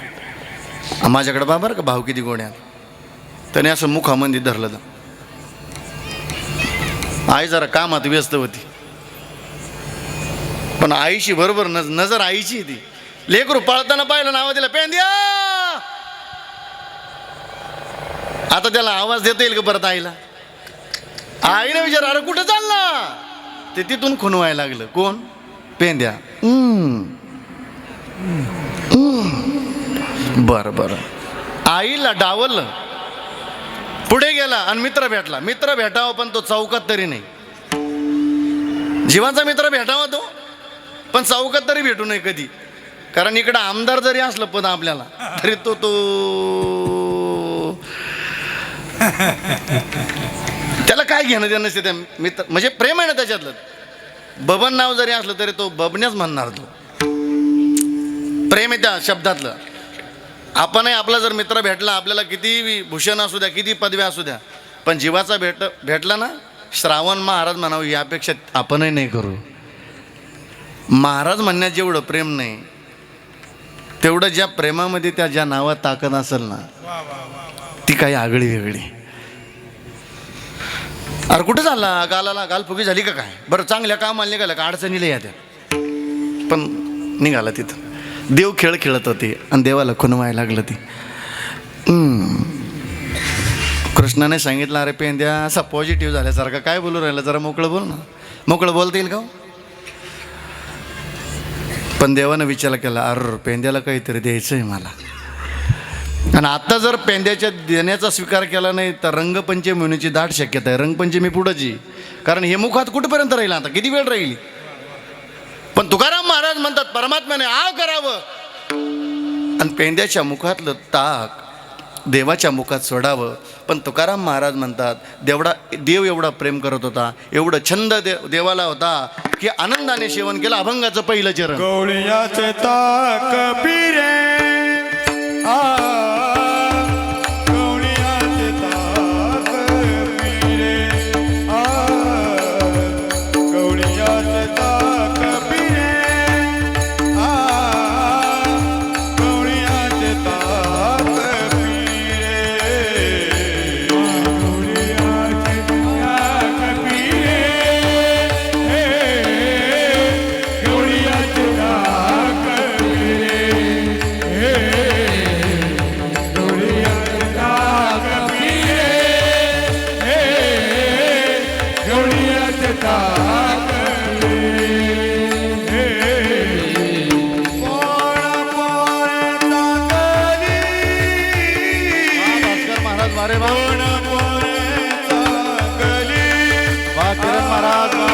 माझ्याकडे बाबर का भाऊ किती गोड्या. त्याने असं मुखामध्ये धरलं. आई जरा कामात व्यस्त होती, पण आईशी बरोबर नजर आईची ती. लेकरू पळताना पाहिलं, नाव दिलं पेंद्या. आता त्याला आवाज देता येईल का परत आईला? आईने विचार, अरे कुठं चालला? ते तिथून खुणवायला लागलं. कोण? पेंद्या. बरं आईला डावललं. पुढे गेला आणि मित्र भेटला. मित्र भेटावा पण तो चौकात तरी नाही. जीवाचा मित्र भेटावा तो, पण चौकात तरी भेटू नये कधी. कारण इकडं आमदार जरी असलं पद आपल्याला तरी तो त्याला काय घेणं देणं नसते त्या मित्र. म्हणजे प्रेम आहे ना त्याच्यातलं. बबन नाव जरी असलं तरी तो बबण्याच म्हणणार. तो प्रेम आहे त्या शब्दातलं. आपणही आपला जर मित्र भेटला, आपल्याला किती भूषण असू द्या, किती पदव्या असू द्या, पण जीवाचा भेटला ना, श्रावण महाराज म्हणावं यापेक्षा आपणही नाही करू. महाराज म्हणण्यात जेवढं प्रेम नाही, तेवढं ज्या प्रेमामध्ये त्या ज्या नावात ताकद असेल ना, ती काही आगळी वेगळी. अरे कुठं चालला? गालाला गालफुगी झाली का काय? बरं चांगल्या कामाला निघाला का? अडचणीला याद्या. पण निघाला तिथं. देव खेळ खेळत होते आणि देवाला खुणवायला लागलं ती. कृष्णाने सांगितलं, अरे पेंद्या असा पॉझिटिव्ह झाल्यासारखा काय बोलू राहिला, जरा मोकळं बोल ना. मोकळं बोलता येईल का? पण देवानं विचार केला, अरे पेंद्याला काहीतरी द्यायचं आहे मला. आणि आता जर पेंद्याच्या देण्याचा स्वीकार केला नाही तर रंगपंचमी होण्याची दाट शक्यता आहे. रंगपंचमी पुढंची, कारण हे मुखात कुठपर्यंत राहील, आता किती वेळ राहील. पण तुकाराम महाराज म्हणतात परमात्म्याने आ करावं आणि पेंद्याच्या मुखातलं ताक देवाच्या मुखात सोडावं. पण तुकाराम महाराज म्हणतात देव एवढा प्रेम करत होता, एवढं छंद देवाला होता की आनंदाने सेवन केलं अभंगाचं पहिलं चरण. गवळीयाचे ताक पिरे गवळीयाचे ताक पिरे गवळीयाचे ताक पिरे गवळीयाचे ताक भास्कर महाराज वारे वा किरण महाराज वा.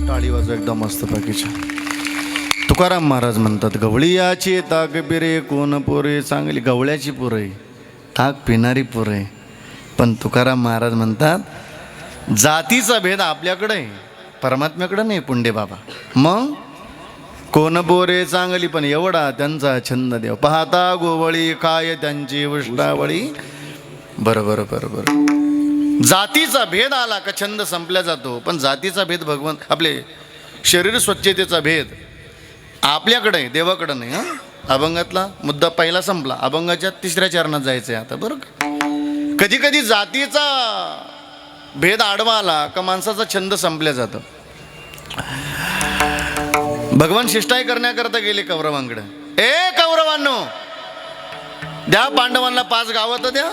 टाळी वाजवा एकदम मस्त बाकीच्या. तुकाराम महाराज म्हणतात गवळीयाची ताक पिरे कोण पोरे चांगली. गवळ्याची पोरं ताक पिणारी पोरं. पण तुकाराम महाराज म्हणतात जातीचा भेद आपल्याकडे आहे, परमात्म्याकडे नाही पुंडे बाबा. मग कोण बोरे चांगली पण एवढा त्यांचा छंद देव पाहता गोवळी काय त्यांची उष्टावळी. बरोबर बरोबर. जातीचा भेद आला का छंद संपला जातो. पण जातीचा भेद भगवंत आपले शरीर स्वच्छतेचा भेद आपल्याकडे आहे, देवाकडे नाही. हां अभंगातला मुद्दा पहिला संपला, अभंगाच्या तिसऱ्या चरणात जायचं आहे आता. बरं कधी कधी जातीचा भेद आडवा आला का माणसाचा छंद संपल्या जातं. भगवान शिष्टाई करण्याकरता गेले कौरवांकडे. ए कौरवांनो द्या पांडवांना 5 गावं तर द्या,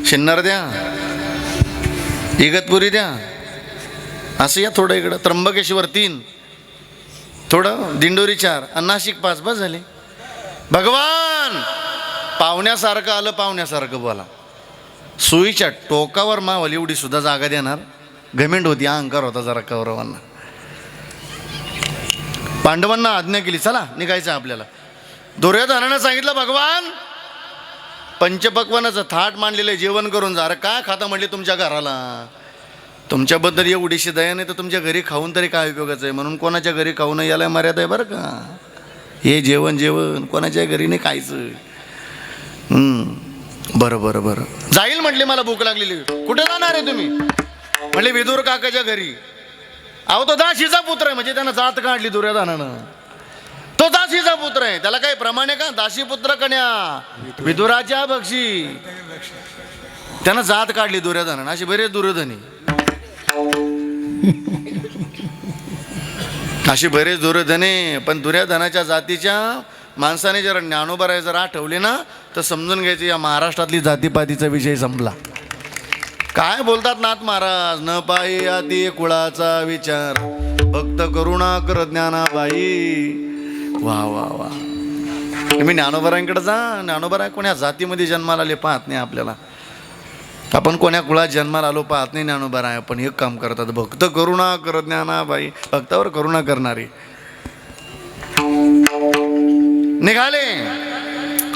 शिन्नर द्या, इगतपुरी द्या, असं या थोडं इकडं त्र्यंबकेश्वर 3, थोडं दिंडोरी 4 आणि नाशिक 5 बस झाले. भगवान पाहुण्यासारखं आलं, पाहुण्यासारखं बोला. सुईच्या टोकावर मावल एवढी सुद्धा जागा देणार. घमेंड होती, अहंकार होता जरा कौरवांना. पांडवांना आज्ञा केली चला निघायचं आपल्याला. दुर्योधनानं सांगितलं भगवान पंचपक्वानाचं थाट मांडलेलं आहे, जेवण करून जा. अरे काय खाता म्हटले तुमच्या घराला, तुमच्याबद्दल एवढीशी दया नाही तर तुमच्या घरी खाऊन तरी काय उपयोगाचं आहे. म्हणून कोणाच्या घरी खाऊ नये याला मर्यादा आहे बरं का. हे जेवण कोणाच्या घरी नाही खायचं. बरं बरं बरं जाईल म्हटले, मला भूक लागलेली. कुठे जाणार आहे तुम्ही म्हटले विदुर काकाच्या घरी. अहो तो दाशीचा पुत्र आहे, म्हणजे त्यानं जात काढली दुर्योधनानं. तो दासीचा पुत्र आहे, त्याला काही प्रमाणे का दासी पुत्र कन्या विदुराच्या बक्षी. त्यानं जात काढली दुर्योधनानं. अशी बरेच दुर्योधनी, अशी बरेच दुर्योधने. पण दुर्योधनाच्या जातीच्या माणसाने जर ज्ञानोबराय जर आठवले ना तर समजून घ्यायचं या महाराष्ट्रातली जातीपातीचा विषय संपला. काय बोलतात नाथ महाराज, न पायी आती कुळाचा विचार, भक्त भक्त करुणाकर ज्ञानाबाई. वा वा वा. तुम्ही ज्ञानोबरांकडे जा. ज्ञानोबरा कोण्या जातीमध्ये जन्माला आले पाहत नाही आपल्याला. आपण कोण्या कुळात जन्माला आलो पाहत नाही. ज्ञानोबरा आहे पण एक काम करतात, भक्त करुणाकर ज्ञानाबाई, भक्तावर करुणा करणारी. निघाले.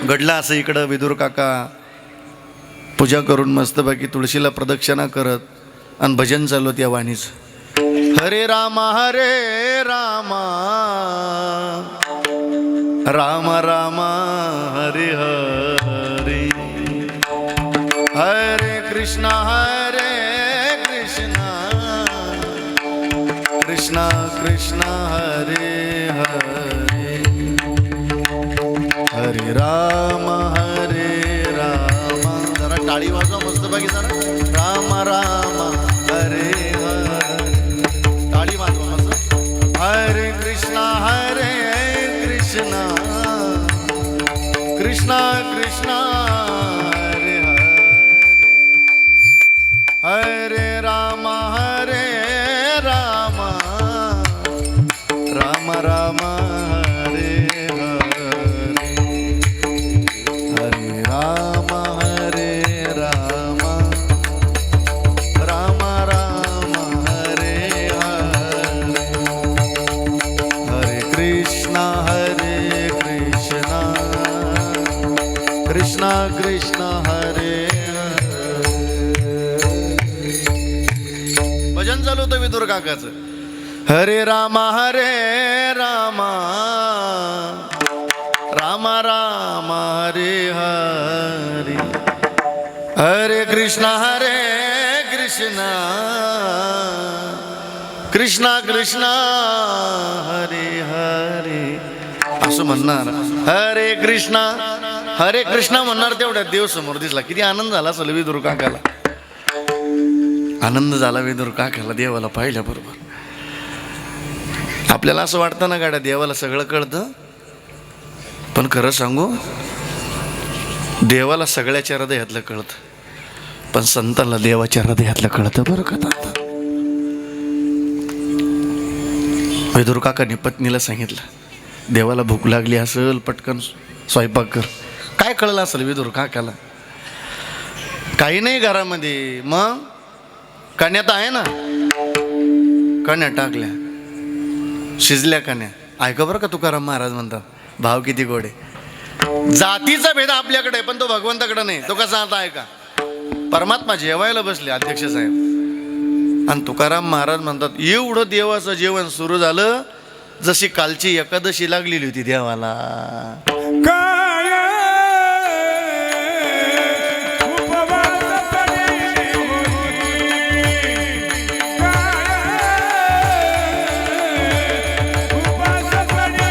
घडला असं इकडं विदुर काका पूजा करून मस्तपैकी तुळशीला प्रदक्षिणा करत आणि भजन चालवत या वाणीच. हरे रामा राम राम हरे हरे, हरे कृष्णा कृष्णा कृष्णा हरे हरे, हरे राम जरा टाळी वाजवा मस्त बाकी जरा. राम राम हरे हरे, टाळी वाजवा मस्त. हरे कृष्णा कृष्णा कृष्णा हरे हरे, हरे राम राम राम हरे हरे, हरे राम राम हरे हरे, हरे कृष्णा कृष्णा कृष्णा हरे हरे. भजन चालू होतं विदुर काकाचं. हरे राम राम हरे हरे, हरे कृष्णा कृष्णा कृष्णा हरे हरे असं म्हणणार. हरे कृष्णा म्हणणार तेवढ्या देव समोर दिसला. किती आनंद झाला असेल विदुर काकाला. आनंद झाला विदुर काकाला देवाला पाहिल्याबरोबर. आपल्याला असं वाटतं ना गाड्या देवाला सगळं कळतं, पण खरं सांगू देवाला सगळ्याच्या हृदयातलं कळतं, पण संतांना देवाच्या हृदयातलं कळतं बरं का. विदुर काकाने पत्नीला सांगितलं, देवाला भूक लागली असेल पटकन स्वयंपाक कर. काय कळलं असेल विदुर काकाला. काही नाही घरामध्ये. मग कण्यात आहे ना, कण्या टाकल्या, शिजल्या कण्या. ऐका बरं का तुकाराम महाराज म्हणतात, भाव किती गोडे. जातीचा भेद आपल्याकडे पण तो भगवंताकडे नाही. तो कसा आता ऐका, परमात्मा जेवायला बसले अध्यक्ष साहेब आणि तुकाराम महाराज म्हणतात एवढं देवाचं जेवण सुरू झालं जशी कालची एकादशी लागलेली होती देवाला. काय उपवास पडले होते, काय उपवास पडले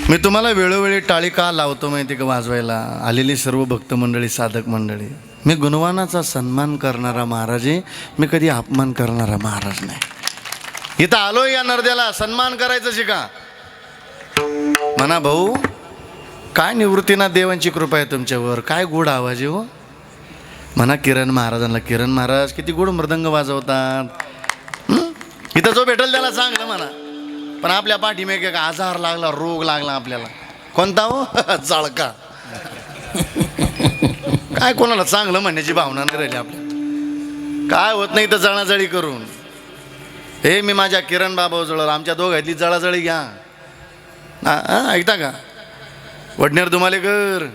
मी तुम्हाला वेळोवेळी टाळी का लावतो माहिती का वाजवायला? आलेली सर्व भक्त मंडळी, साधक मंडळी, मी गुणवानाचा सन्मान करणारा महाराज आहे, मी कधी अपमान करणारा महाराज नाही. इथं आलो या नरद्याला सन्मान करायचं शिका. म्हणा भाऊ, काय निवृत्तीनाथ देवांची कृपा आहे तुमच्यावर, काय गोड आवाज आहे हो. म्हणा किरण महाराजांना, किरण महाराज किती गोड मृदंग वाजवतात. इथं जो भेटेल त्याला चांगलं म्हणा. पण आपल्या पाठीमागे एक आजार लागला, रोग लागला आपल्याला. कोणता हो? चाळका. काय कोणाला चांगलं म्हणण्याची भावना नाही राहिली आपल्या. काय होत नाही तर जळाजळी करून. हे मी माझ्या किरण बाबा जळलं, आमच्या दोघातली जळाजळी घ्या. ऐकता का? वडनेर धुमालेकर,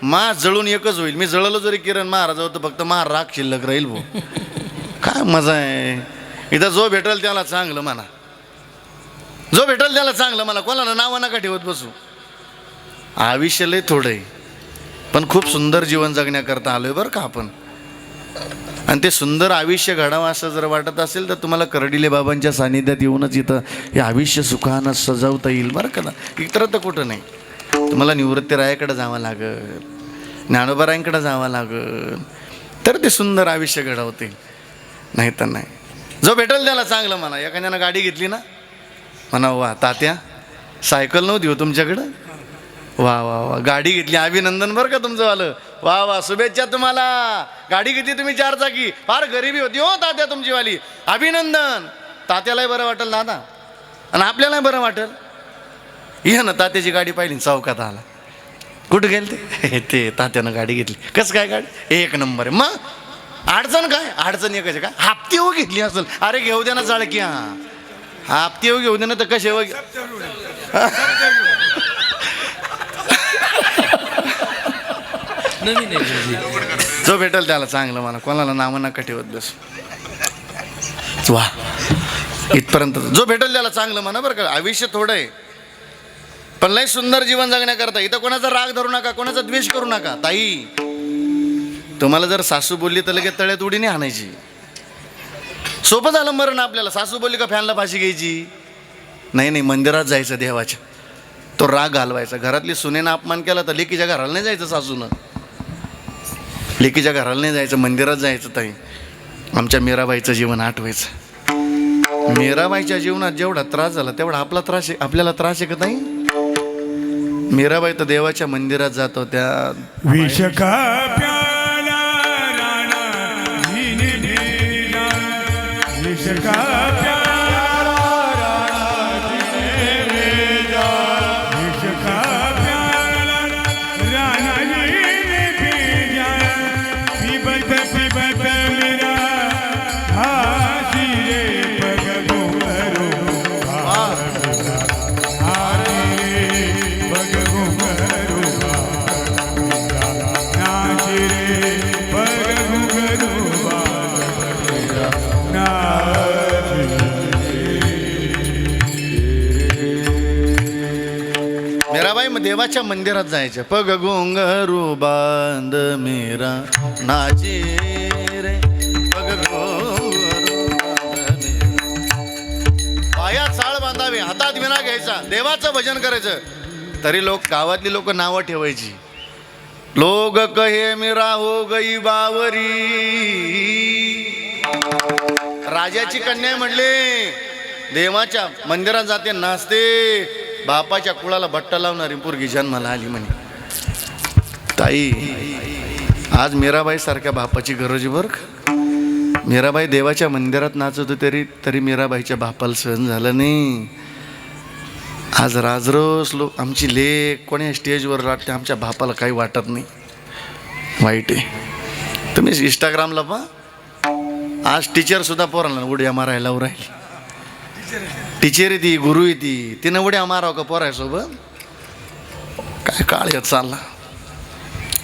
मा जळून एकच होईल. मी जळलो जरी किरण महाराज होतं, फक्त मा राग शिल्लक राहील भाऊ. काय मजा आहे. इथं जो भेटेल त्याला चांगलं म्हणा, जो भेटेल त्याला चांगलं म्हणा. कोणाला नावं नका ठेवत बसू. आयुष्य लय थोडं आहे, पण खूप सुंदर जीवन जगण्याकरता आलोय बरं का आपण. आणि ते सुंदर आयुष्य घडावं असं जर वाटत असेल तर तुम्हाला कर्डिले बाबांच्या सानिध्यात येऊनच इथं हे आयुष्य सुखानं सजवता येईल बरं का. इतर तर कुठं नाही. तुम्हाला निवृत्तीरायाकडे जावं लागल, ज्ञानोबारायांकडे जावं लागल, तर ते सुंदर आयुष्य घडवतील. नाही तर नाही. जो भेटेल त्याला चांगलं म्हणा. एखाद्यानं गाडी घेतली ना, म्हणा वा तात्या, सायकल नव्हती हो तुमच्याकडं, वा वा वा गाडी घेतली, अभिनंदन बरं का तुमचं वालं, वा वा शुभेच्छा तुम्हाला. गाडी घेतली तुम्ही 4 चाकी, फार गरिबी होती हो तात्या तुमचीवाली, अभिनंदन. तात्यालाही बरं वाटेल दादा, आणि आपल्यालाही बरं वाटेल. ये ना, तात्याची गाडी पाहिली, चौकात आला. कुठं गेल ते? ते तात्यानं गाडी घेतली. कसं काय गाडी? 1 नंबर आहे. मग अडचण काय? अडचण एकच काय? हापती हो घेतली असेल. अरे घेऊ द्या ना चाळकी. हापती हो घेऊ दे ना, तर कसे हो. जो भेटेल त्याला चांगलं म्हणा, कोणाला नावं नका ठेवत बस. वा, इथपर्यंत जो भेटेल त्याला चांगलं म्हणा बरं का. आयुष्य थोडं आहे, पण लय सुंदर जीवन जगण्याकरता इथं कोणाचा राग धरू नका, कोणाचा द्वेष करू नका. ताई, तुम्हाला जर सासू बोलली तर लगेच तळ्यात उडी नाही आणायची. सोपं झालं मरण आपल्याला. सासू बोलली का फॅनला फाशी घ्यायची? नाही नाही, मंदिरात जायचं देवाच्या, तो राग घालवायचा. घरातली सुनेनं अपमान केला तर लेकीच्या घराला नाही जायचं. सासूनं लेकीच्या घराला नाही जायचं, मंदिरात जायचं. ताई, आमच्या मीराबाईचं जीवन आठवायचं. मीराबाईच्या जीवनात जेवढा त्रास झाला तेवढा आपला त्रास आहे, आपल्याला त्रास आहे का ताई? मीराबाई तर देवाच्या मंदिरात जात होत्या. विष का प्याला राणा हिने नेला, विष का प्याला राणा हिने नेला, विष का प्याला राणा हिने पिला, पिबत पिबत मेरा हाथी रे पग घुंघरू मीराबाई मग देवाच्या मंदिरात जायच्या. पग घुंघरू बांध मीरा नाचे रे, पग घुंघरू बांध मीरा. पायात साळ बांधावी, हातात विना घ्यायचा, देवाचं भजन करायचं. तरी गावातली लोक नावं ठेवायची. लोग कहे मीरा हो गई बावरी. राजाची कन्या म्हटले, देवाच्या मंदिरात जाते, नाचते, बापाच्या कुळाला बट्टा लावणारी पोरगी जन्माला आली म्हणे. ताई, आज मीराबाई सारख्या बापाची गरज आहे बरं का. मीराबाई देवाच्या मंदिरात नाचत होती, तरी मीराबाईच्या बापाला सहन झालं नाही. आज राजरोस लोक आमची लेक कोणी स्टेजवर राहते, आमच्या बापाला काही वाटत नाही. वाईट आहे. तुम्ही इंस्टाग्रामला पहा, आज टीचरसुद्धा पोरांना उड्या मारायला राहिली. टीचर आहे ती, गुरु आहे ती, तिनं उड्या मारावं का पोरायसोबत? काय काळ येत चालला.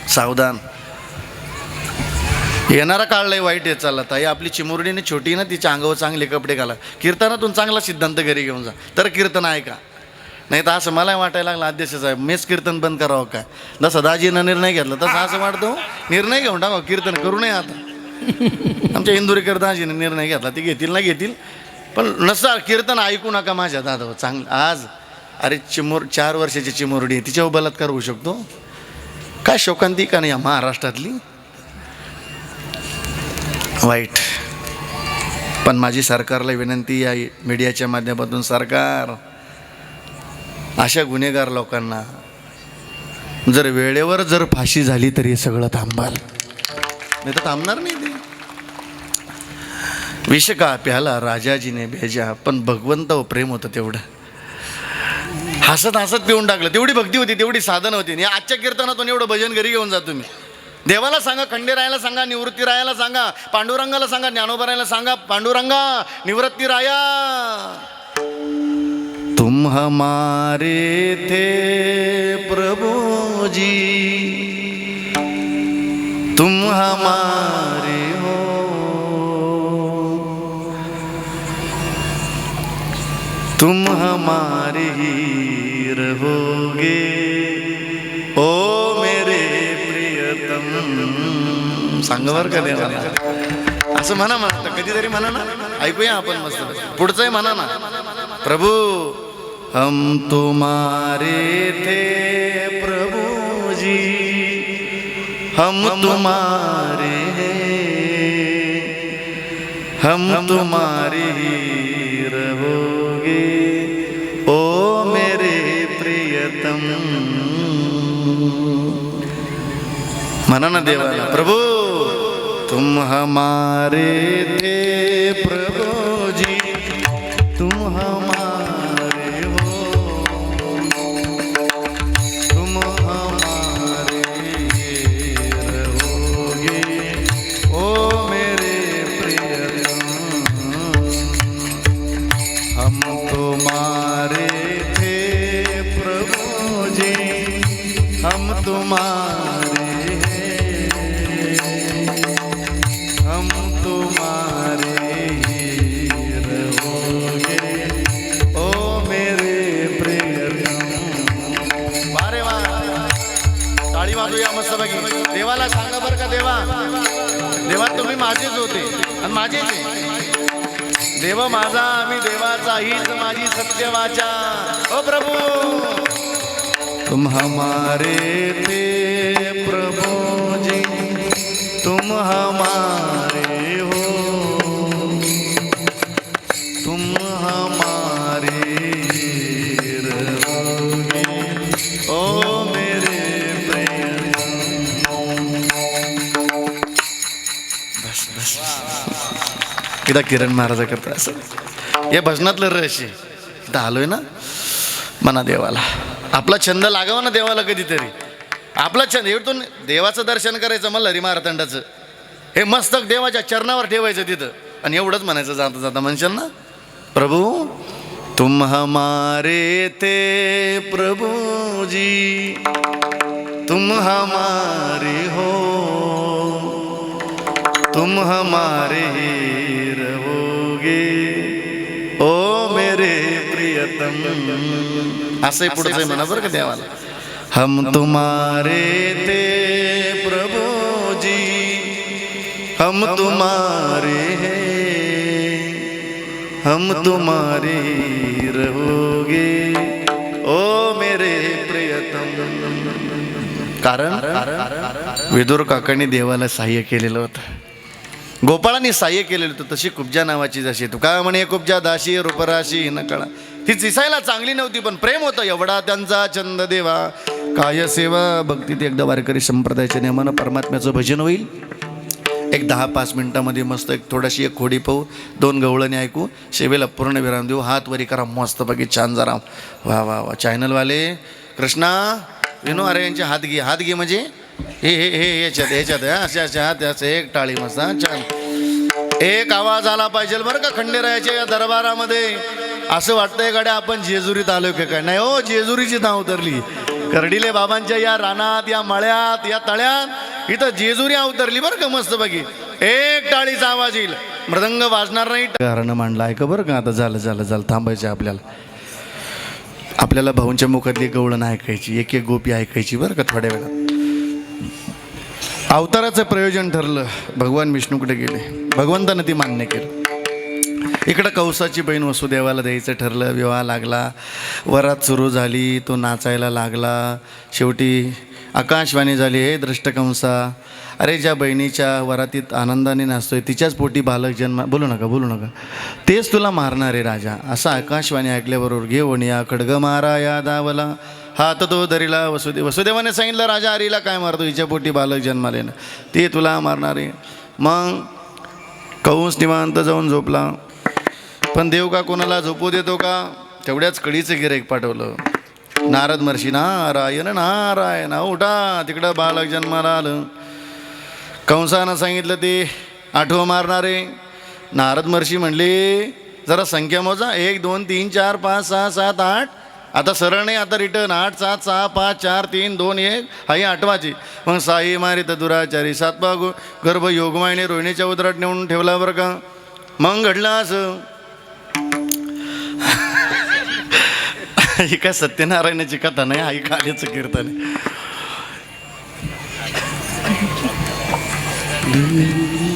सावधान. येणारा काळ लय वाईट येत चालला. ताई, आपली चिमुरडीने छोटी ना, तिच्या अंगावर चांगले कपडे घाला. कीर्तनातून चांगला सिद्धांत घरी घेऊन जा, तर कीर्तन ऐका. नाही तर असं मला वाटायला लागलं अध्यक्ष साहेब, मेच कीर्तन बंद करावं काय. जसं दाजीनं निर्णय घेतला तसं असं वाटतो निर्णय घेऊन टाकावं, कीर्तन करू नये आता. आमच्या इंदुरीकर दाजीने निर्णय घेतला, ते घेतील ना घेतील, पण नसा कीर्तन ऐकू नका माझ्या दादा. चांगलं आज अरे 4 वर्षाची चिमुरडी आहे, तिच्यावर बलात्कार होऊ शकतो? काय शोकांतिका नाही या महाराष्ट्रातली? वाईट. पण माझी सरकारला विनंती आहे मीडियाच्या माध्यमातून, सरकार अशा गुन्हेगार लोकांना जर वेळेवर जर फाशी झाली तर हे सगळं थांबाल, नाही तर थांबणार नाही ते. विष का प्याला राजाजीने भेजा, पण भगवंतावर प्रेम होतं तेवढं. हसत हसत पिऊन टाकलं, तेवढी भक्ती होती, तेवढी साधन होती. आणि आजच्या कीर्तनातून एवढं भजन घरी घेऊन जा तुम्ही. देवाला सांगा, खंडेरायाला सांगा, निवृत्ती रायाला सांगा, पांडुरंगाला सांगा, ज्ञानोबरायाला सांगा, पांडुरंगा निवृत्ती राया तुम हमारे थे प्रभु जी, तुम हमारे हो, तुम हमारे ही रहोगे ओ मेरे प्रियतम. सांग बर का देवाला असं म्हणा, म्हणा कधीतरी म्हणा ना, ऐकूया आपण मस्त. पुढचंही म्हणा ना, प्रभु हम तुम्हारे थे प्रभु जी, हम तुम्हारे हैं, हम तुम्हारे ही रहोगे ओ मेरे प्रियतम. म्हणा ना देवाला, प्रभु तुम हमारे थे प्रभु जी, तुम हमारे हो, तुम हमारे रहोगे ओ मेरे प्रियतम. हम तुम्हारे थे प्रभु जी, हम तुम्हारे हम तुम्हारे ही रहोगे ओ मेरे प्रियतम. वारे वा, टाळी वाजूया मस्त बघी. देवाला सांगा बरं का, देवा देवा तुम्ही माझेच होते आणि माझेच आहे. देव माझा मी देवाचा, हीच माझी सत्य वाचा. ओ प्रभू तुम हमारे थे प्रभु जी, तुम हमारे हो, तुम हमारे रहोगे ओ मेरे प्रियतम. बस बस, एकदा किरण महाराज करता असं या भजनातलं रहस्य इथं आलोय ना. म्हणा देवाला, आपला छंद लागावा ना देवाला कधीतरी. आपला छंद एवढून देवाचं दर्शन करायचं, मला हरिमारतंडाचं हे मस्तक देवाच्या चरणावर ठेवायचं तिथं, आणि एवढंच म्हणायचं जाता जाता म्हणशाल ना, प्रभु तुम हमारे थे प्रभु जी, तुम हमारे हो, तुम हमारे ही रहोगे ओ मेरे प्रियतम. असंही पुढचं म्हणा बरं का देवाला, हम तुम्हारे थे प्रभु जी, हम तुम्हारे हैं, हम तुम्हारे रहोगे ओ मेरे प्रियतम. कारण विदुर काकांनी देवाला सहाय्य केलेलं होतं, गोपाळांनी सहाय्य केलेलं होतं. तशी कुब्जा नावाची जशी तू काय म्हणे, कुब्जा दाशी रूपराशी न कळा, ती दिसायला चांगली नव्हती पण प्रेम होतं एवढा त्यांचा छंद देवा. काय सेवा भक्तीत एकदा वारकरी संप्रदायाच्या नियमानं परमात्म्याचं भजन होईल. एक 10-5 मिनिटामध्ये मस्त एक थोडीशी एक खोडी पाहू, 2 गवळणी ऐकू, सेवेला पूर्ण विराम देऊ, हात वरी करा मस्तपैकी छान जरा. वा वा वा, चॅनलवाले कृष्णा विनो, अरे यांचे हात घे म्हणजे हे हे हे ह्याच्यात असे असे हात असे, एक टाळी मस्त छान. एक आवाज आला पाहिजे बरं का खंडेरायाच्या या दरबारामध्ये. असं वाटतंय गाड्या आपण जेजुरीत आलोय का काय? नाही हो, जेजुरीची नाव उतरली. कर्डिले बाबांच्या या रानात, या मळ्यात, या तळ्यात इथं जेजुरी अवतरली बरं का मस्त बघी. एक टाळीचा आवाज येईल, मृदंग वाजणार नाही. कारण मांडला ऐका बरं का. आता झालं थांबायचं आपल्याला भाऊंच्या मुखातली गवळण ऐकायची, एक गोपी ऐकायची बरं का. थोड्या वेळात अवताराचं प्रयोजन ठरलं, भगवान विष्णूकडे गेले, भगवंतानं ती मान्य केलं. इकडं कौसाची बहीण वसुदेवाला द्यायचं ठरलं, विवाह लागला, वरात सुरू झाली, तो नाचायला लागला. शेवटी आकाशवाणी झाली, हे दृष्टकंसा, अरे ज्या बहिणीच्या वरातीत आनंदाने नाचतोय तिच्याच पोटी बालक जन्म, बोलू नका, तेच तुला मारणारे राजा. असं आकाशवाणी ऐकल्याबरोबर घे वणिया खड्ग मारा या दावला, हात तो धरिला वसुदेवाने सांगितलं, राजा हरीला काय मारतो, हिच्या पोटी बालक जन्माले ना, ते तुला मारणारे. मग कंस निवांत जाऊन झोपला. पण देव का कोणाला झोपू देतो का? तेवढ्याच कडीचं गिऱ्हाईक पाठवलं. नारद महर्षी, नारायण उठा, तिकडं बालक जन्माला आलं. कंसानं सांगितलं ते 8 मारणारे. नारद महर्षी म्हणले, जरा संख्या मोजा, 1 2 3 4 5 6 7 8. आता सरळ नाही, आता रिटर्न 8 7 6 5 4 3 2 1, हाही 8वाची. मग साई मारित दुराचारी, 7वा गर्भ योगमायने रोहिणीच्या उदरात नेऊन ठेवला बरं का. मग घडलं असं. ही काय सत्यनारायणाची कथा नाही, आई कालीचं कीर्तन.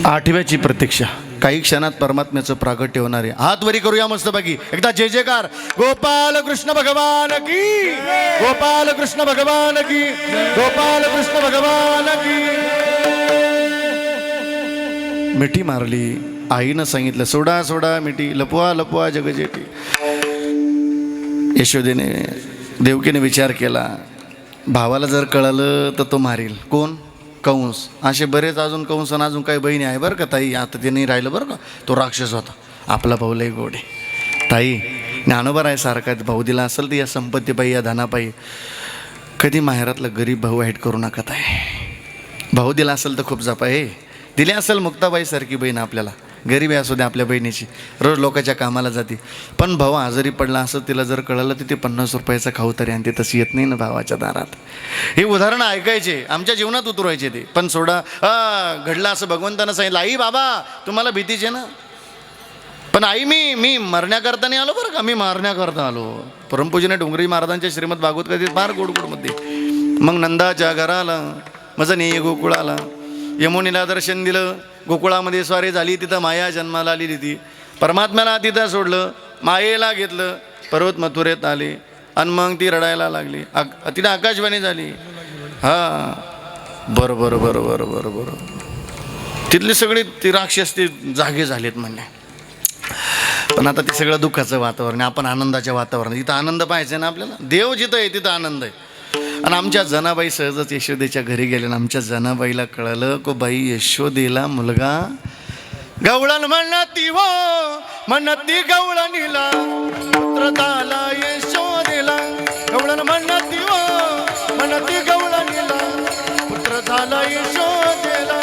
8व्याची प्रतीक्षा. काही क्षणात परमात्म्याचं प्रागट्य होणार आहे. हात वरी करूया मस्तपैकी एकदा जय जयकार. गोपाल कृष्ण भगवान की, गोपाल कृष्ण भगवान की, गोपाल कृष्ण भगवान की. मिठी मारली. आईनं सांगितलं, सोडा सोडा मिठी, लपवा लपवा जगजेठी. यशोदेने, देवकीने विचार केला, भावाला जर कळलं तर तो मारील. कोण? कंस. असे बरेच अजून कंस आणि अजून काही बहिणी आहे बरं का ताई. आता ते नाही राहिलं बरं का, तो राक्षस होता. आपला भाऊ लय गोड आहे ताई. ज्ञानोबा आहे सारखा भाऊ दिला असेल तर या संपत्तीपायी, या धनापायी. कधी माहेरातलं गरीब भाऊ वाईट करू नका ताई. भाऊ दिला असेल तर खूप जपा. हे दिली असेल मुक्ताबाईसारखी बहीण आपल्याला, गरीब आहे असू द्या आपल्या बहिणीची, रोज लोकांच्या कामाला जाते. पण भाऊ आजारी पडला असं तिला जर कळलं तर ते 50 रुपयाचा खाऊ तरी आणते. तशी येत नाही ना भावाच्या दारात. हे उदाहरणं ऐकायचे, आमच्या जीवनात उतरवायचे ते. पण सोडा, घडलं असं भगवंतानं सांगितलं, आई बाबा तुम्हाला भीतीचे ना, पण आई मी मरण्याकरता नाही आलो बरं का, मी मारण्याकरता आलो. परमपूजने डोंगरी महाराजांच्या श्रीमद भागवत कधी फार गोडमध्ये. मग नंदाच्या घराला माझं नेय गोकुळाला, यमुनीला दर्शन दिलं, गोकुळामध्ये स्वारी झाली, तिथं माया जन्माला आली. ती परमात्म्याला तिथं सोडलं, मायेला घेतलं, पर्वत मथुरेत आले आणि मग ती रडायला लागली. तिथं आकाशवाणी झाली. बरं बरं बरं बरं बरं बरं. तिथले सगळे ती राक्षस ते जागे झालेत म्हणले. पण आता ते सगळं दुःखाचं वातावरण, आपण आनंदाच्या वातावरण. इथं आनंद पाहिजे ना आपल्याला. देव जिथं आहे तिथं आनंद आहे. आणि आमच्या जनाबाई सहजच यशोदेच्या घरी गेले आणि आमच्या जनाबाईला कळलं को बाई यशोदेला मुलगा गवळण म्हणती हो, म्हणती गवळणीला पुत्र झाला यशोदेला. गवळण म्हणती हो, म्हणती गवळणीला पुत्र झाला यशोदेला.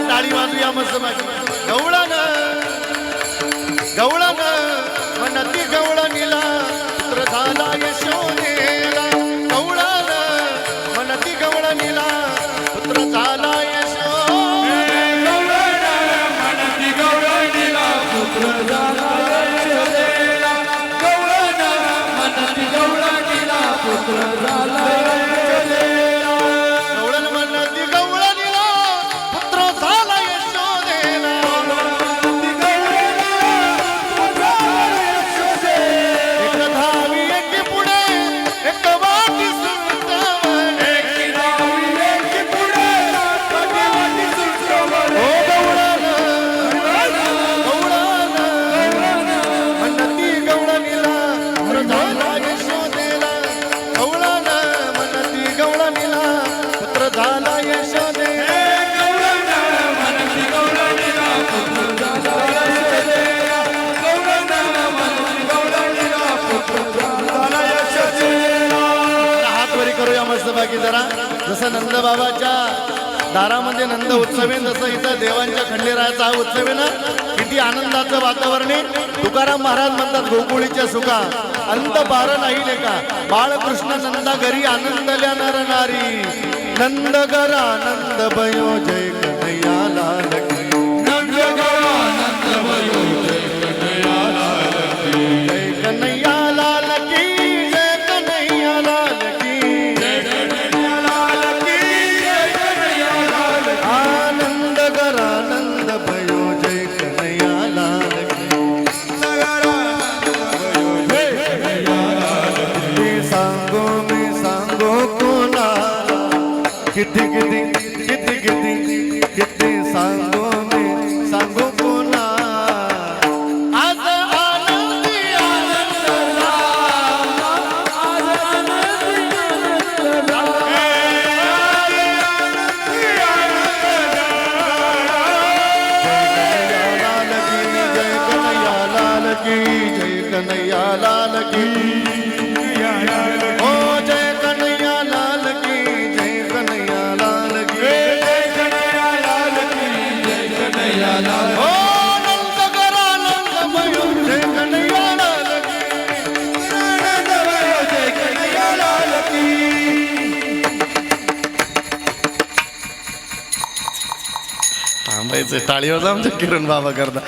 टाळी वाजूया मस्त. गवळण म्हणती गवळणीला पुत्र झाला यशोदेला. गवळण म्हणती गवळणीला पुत्र झाला यशोदेला. म्हणती गवळणीला पुत्र झाला यशोदेला. गवळण म्हणती गवळणीला पुत्र झाला यशोदेला. गवळण म्हणती गवळणीला पुत्र झाला यशोदेला. एक धावी एक पुढे एक वाटी सुटवण. एक धावी एक पुढे वाटी सुटवण. ओ गवळण म्हणती गवळणीला पुत्र झाला यशोदेला. गवळण म्हणती गवळणीला पुत्र झाला यशोदेला. हात वरी करूया मस्त बाकी जरा. जसं नंद बाबाच्या दारामध्ये नंद उत्सव आहे, जसं इथं देवांच्या खंडेरायाचा हा उत्सव आहे ना, किती आनंदाचं वातावरण आहे. तुकाराम महाराज म्हणतात, गोकुळीच्या सुखा अंत पार नाही लेका. बाळकृष्ण नंदा घरी आनंदल्या नर नारी. नंद घर आनंद भयो जय कन्हैया लाल की. नंद घर आनंद भयो जय कन्हैया लाल की. जय कन्हैया लाल की. किती किती किती किती किती सांगू मी सांगू पुन्हा आज आनंदी आनंद झाला, आज आनंदी आनंद झाला. जय कन्हैया लाल की, ओ जय कन्हैया लाल की, जय कन्हैया लाल की, जय कन्हैया लाल की, जय कन्हैया लाल, ओ नंद करा नंद भयो, जय कन्हैया लाल की, नंद भयो, जय कन्हैया लाल की. थांबायचं, टाळीवर आमच्या किरण बाबा करता.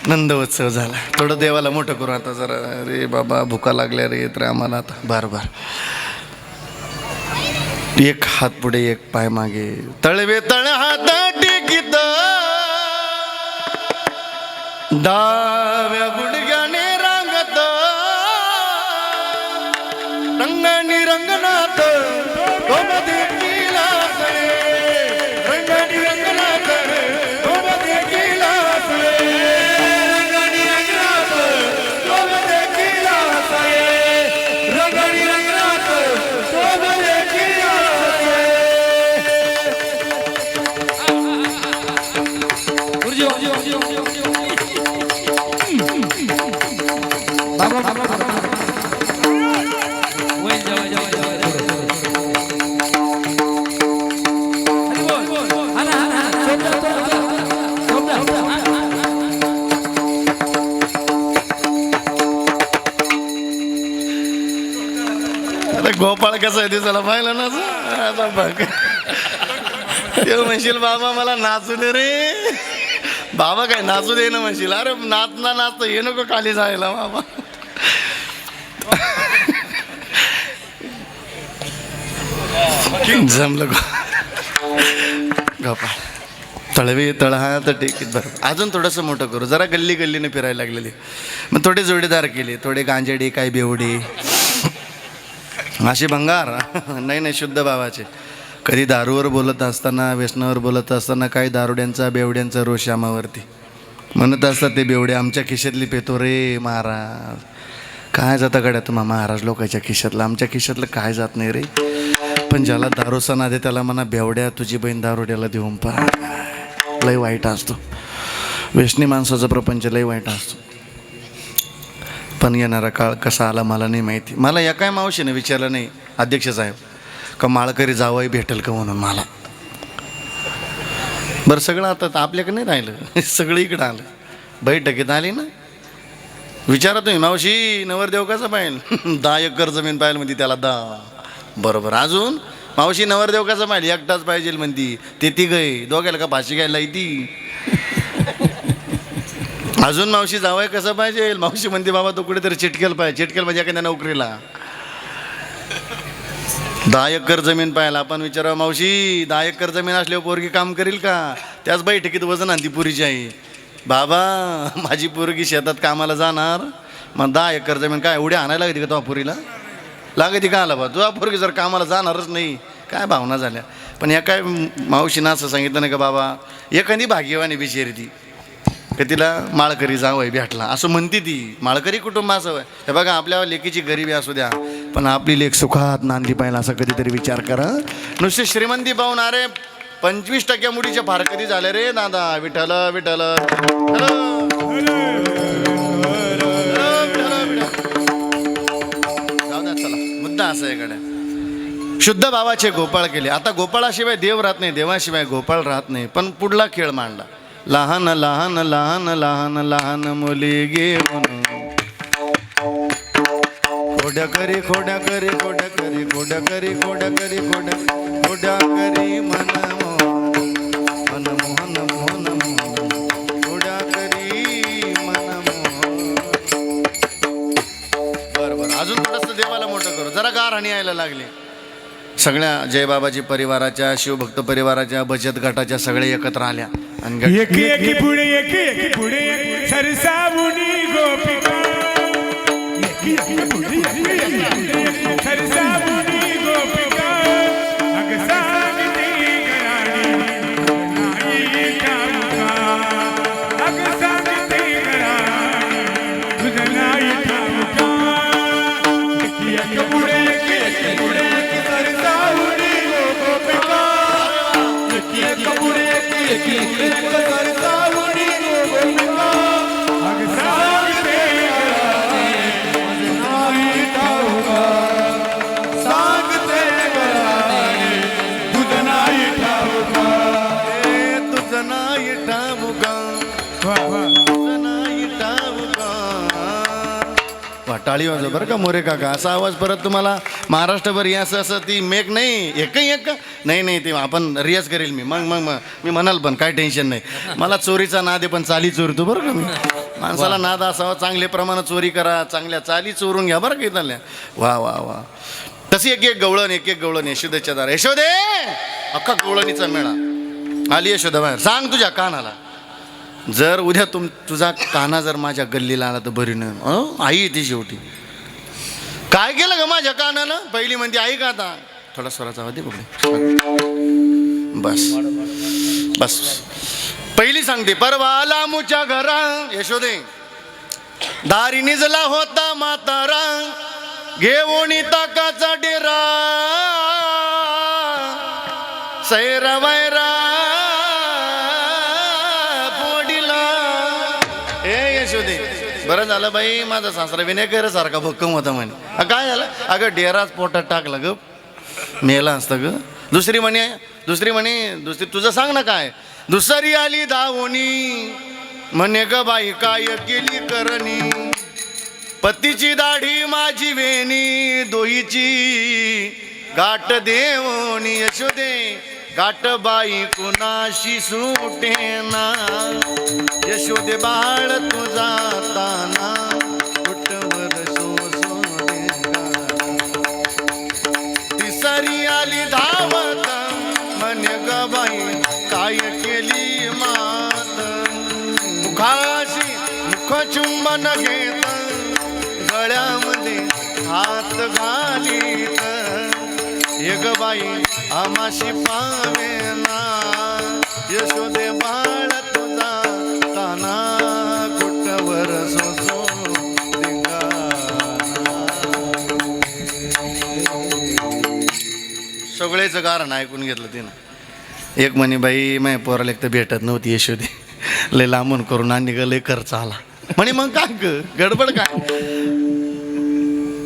नंदोत्सव झाला. थोडं देवाला मोठं करू आता जरा. अरे बाबा भुका लागल्या रे तर आम्हाला आता बार बार. एक हात पुढे एक पाय मागे, तळवे तळ हात टेकीत, डाव्या गुडघ्याने रांगत, रंगानी रंगनाथ कोण देखील असले, रंगानी रंगनाथ कोण देखील असले, गोपाळ कसा आहे दिसायला पाहिलं ना. आता बघ ते म्हणशील बाबा मला नाचू दे रे. बाबा काय नाचू दे ना म्हणशील. अरे नाचना नाचतं हे नको खाली जायला बाबा. जमलं गोपाळ. तळवे तळहात टेकीत. बरं अजून थोडंसं मोठं करू. जरा गल्ली गल्लीने फिरायला लागलेली. मग थोडे जोडीदार केले, थोडे गांजेडी काय बेवडी अशी भंगार. नाही नाही शुद्ध भावाचे. कधी दारूवर बोलत असताना, व्यसनावर बोलत असताना काही दारुड्यांचा बेवड्यांचा रोष श्यामावरती म्हणत असतात. ते बेवडे आमच्या खिशातली पेतो रे महाराज. काय जातं गड्या तुम्हा महाराज लोकांच्या खिशातलं, आमच्या खिशातलं काय जात नाही रे. पण ज्याला दारूचा नादे त्याला म्हणा बेवड्या तुझी बहीण दारुड्याला देऊन पहा. लय वाईट असतो व्यसनी माणसाचा प्रपंच, लय वाईट असतो. पण येणारा काळ कसा आला मला नाही माहिती. मला या काय मावशीने विचारलं नाही अध्यक्ष साहेब का माळकरी जावंही भेटेल का म्हणून मला. बरं सगळं आता आपल्याकडे नाही राहिलं, सगळं इकडं आलं. बैठकीत आली ना, विचारा तुम्ही मावशी नवरदेव कसं पाहिजे. 10 एकर जमीन पाहिजे म्हणती त्याला 10. बरोबर. अजून मावशी नवरदेव कसं पाहिजे, एकटाच पाहिजे म्हणती. ते ती गई दोघायला का फाशी घ्यायला ती. अजून मावशी जावंय कसं पाहिजे, मावशी म्हणते बाबा तो कुठेतरी चिटकेल पाहिजे. चिटकेल म्हणजे एखाद्या नोकरीला. 10 एकर जमीन पाहिला. आपण विचारावं मावशी 10 एकर जमीन असल्यावर पोरगी काम करील का. त्याच बैठकीत वजन आणती पुरीची आई. बाबा माझी पोरगी शेतात कामाला जाणार, मग 10 एकर जमीन काय एवढी आणायला लागते का तो पुरीला. लागते का आला बा तुझा पोरगी जर कामाला जाणारच नाही. काय भावना झाल्या. पण या काय मावशीनं असं सांगितलं नाही का बाबा एखादी भाग्यवानी बिचारी ती का तिला माळकरी जावं भेटला असं म्हणते ती. माळकरी कुटुंब असावं. हे बघा आपल्या लेकीची गरिबी असू द्या पण आपली लेक सुखात नांदली पाहिजे असा कधीतरी विचार करा. नुसते श्रीमंती पाहून अरे 25% मुलीचे फार कधी झाले रे दादा. विठ्ठल विठ्ठल जाऊ द्या. चला मुद्दा असा आहे गड्या. शुद्ध भावाचे गोपाळ केले. आता गोपाळाशिवाय देव राहत नाही, देवाशिवाय गोपाळ राहत नाही. पण पुढला खेळ मांडला. लहान लहान लहान लहान लहान मुली घेऊन खोड्या करी खोड्या करी खोड्या करी खोड्या करी खोड्या करी खोड्या खोड्या करी मन मोहन मोहन मोहन मोहन खोड्या करी मन मोहन. बरोबर. अजून थोडंसं देवाला मोठं करू. जरा गारहाणी यायला लागली. सगळ्या जयबाबाजी परिवाराच्या, शिवभक्त परिवाराच्या, बचत गटाच्या सगळे एकत्र आल्या आणि एकी एकी पुढे एकी एकी पुढे सरसावुनी गोपिका. एकी एकी पुढे सरसावुनी गोपिका. ठाऊका वा वा नाही ठाऊका. वा टाळी वाजव बरं का मोरे काका. असा आवाज परत तुम्हाला महाराष्ट्रभर या असं ती मेक नाही एकही एक नाही नाही ते आपण रियाज करेल मी मग मग मग मी म्हणाल पण काय टेन्शन नाही. मला चोरीचा नाद आहे पण चाली चोरतो बरं का मी. माणसाला नाद असावा चांगल्या प्रमाणात चोरी करा चांगल्या चाली चोरून घ्या बरं का इथल्या. वा वा वा. तशी एक एक गवळण यशोदेच्या दार यशोदे अख्खा गवळणीचा मेळा आली यशोदा बाहेर. सांग तुझ्या कानाला जर उद्या तुझा काना जर माझ्या गल्लीला आला तर बरी नाही. आई येते शेवटी. काय केलं ग माझ्या कानानं. पहिली म्हणते आई का आता थोडा स्वराचा आवाज दे बघले. बस बस पहिली सांगते परवा आला मुच्या घरा यशोदे दारी निजला होता म्हातारा घेऊन ताकाचा डेरा सैरा वैरा पोडीला. ए यशोदे बरं झालं बाई माझा सासरा विनेकर सारखा भक्कम होता म्हणे. काय झालं अगं डेराच पोटात टाकला ग मेला असतं ग. दुसरी म्हणे तुझं सांग ना काय. दुसरी आली दावणी म्हणे ग बाई काय केली करणी पतीची दाढी माझी वेणी दोहीची गाठ देवणी यशोदे गाठ बाई कुणाशी सुटेना यशोदे बाळ तुझा ताना कुठवर तिसरी आली धावत म्हणे ग बाई काय केली मात मुखाशी मुखचुंबन घेत गळ्यामध्ये हात घालीत एक बाई आमाशी पावेना यशोदे बाळ तुझा ताना कुठवर सोसो सगळेच कारण ऐकून घेतलं तिनं. एक म्हणे बाई माझ्या पोराला एक तर भेटत नव्हती यशोदे लय लांबून करून आणि ग लय खर्च आला म्हणे. मग काय ग गडबड काय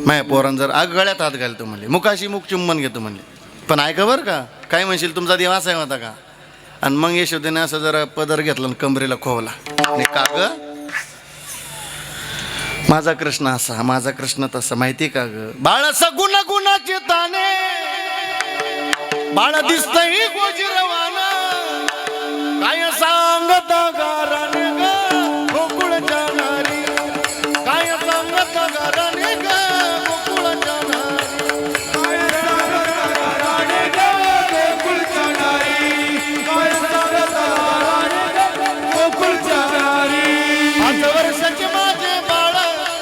माझ्या पोरान जर आग गळ्यात हात घालतो म्हणले मुखाशी मुख चुंबन घेतो म्हणले. पण ऐका बरं का काय म्हणशील तुमचा दिवास आहे होता का. आणि मग यशोदेने असं जरा पदर घेतला आणि कमरेला खोवला आणि का ग माझा कृष्ण असा माझा कृष्ण तसा माहिती का ग बाळ सगुण गुणाचे ताने बाळ दिसतही गोजिरवाना काय सांगत गाराने ग गोकुळ जाणारी काय सांगत गाराने ग गोकुळ जाणारी काय सांगत गाराने ग गोकुळ जाणारी काय सांगत गाराने ग गोकुळ जाणारी. 5 वर्षाचे माझे बाळ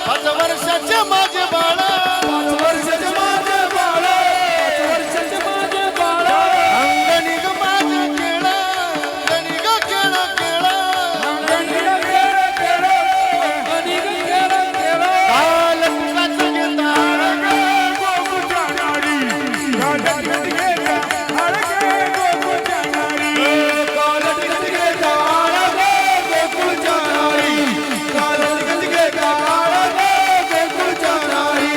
5 वर्षाचे माझे बाळ 5 वर्षाचे माझे बाळ 5 वर्षाचे माझे बाळ अंगणी ग माझे केळ अंगणी ग केळ केळ अंगणी ग केळ केळ अंगणी ग केळ केळ काल तुकाच घेता गोकुळ जाणारी काल घेता हळगे गोकुळ जाणारी काल घेता हळगे गोकुळ जाणारी काल घेता हळगे गोकुळ जाणारी.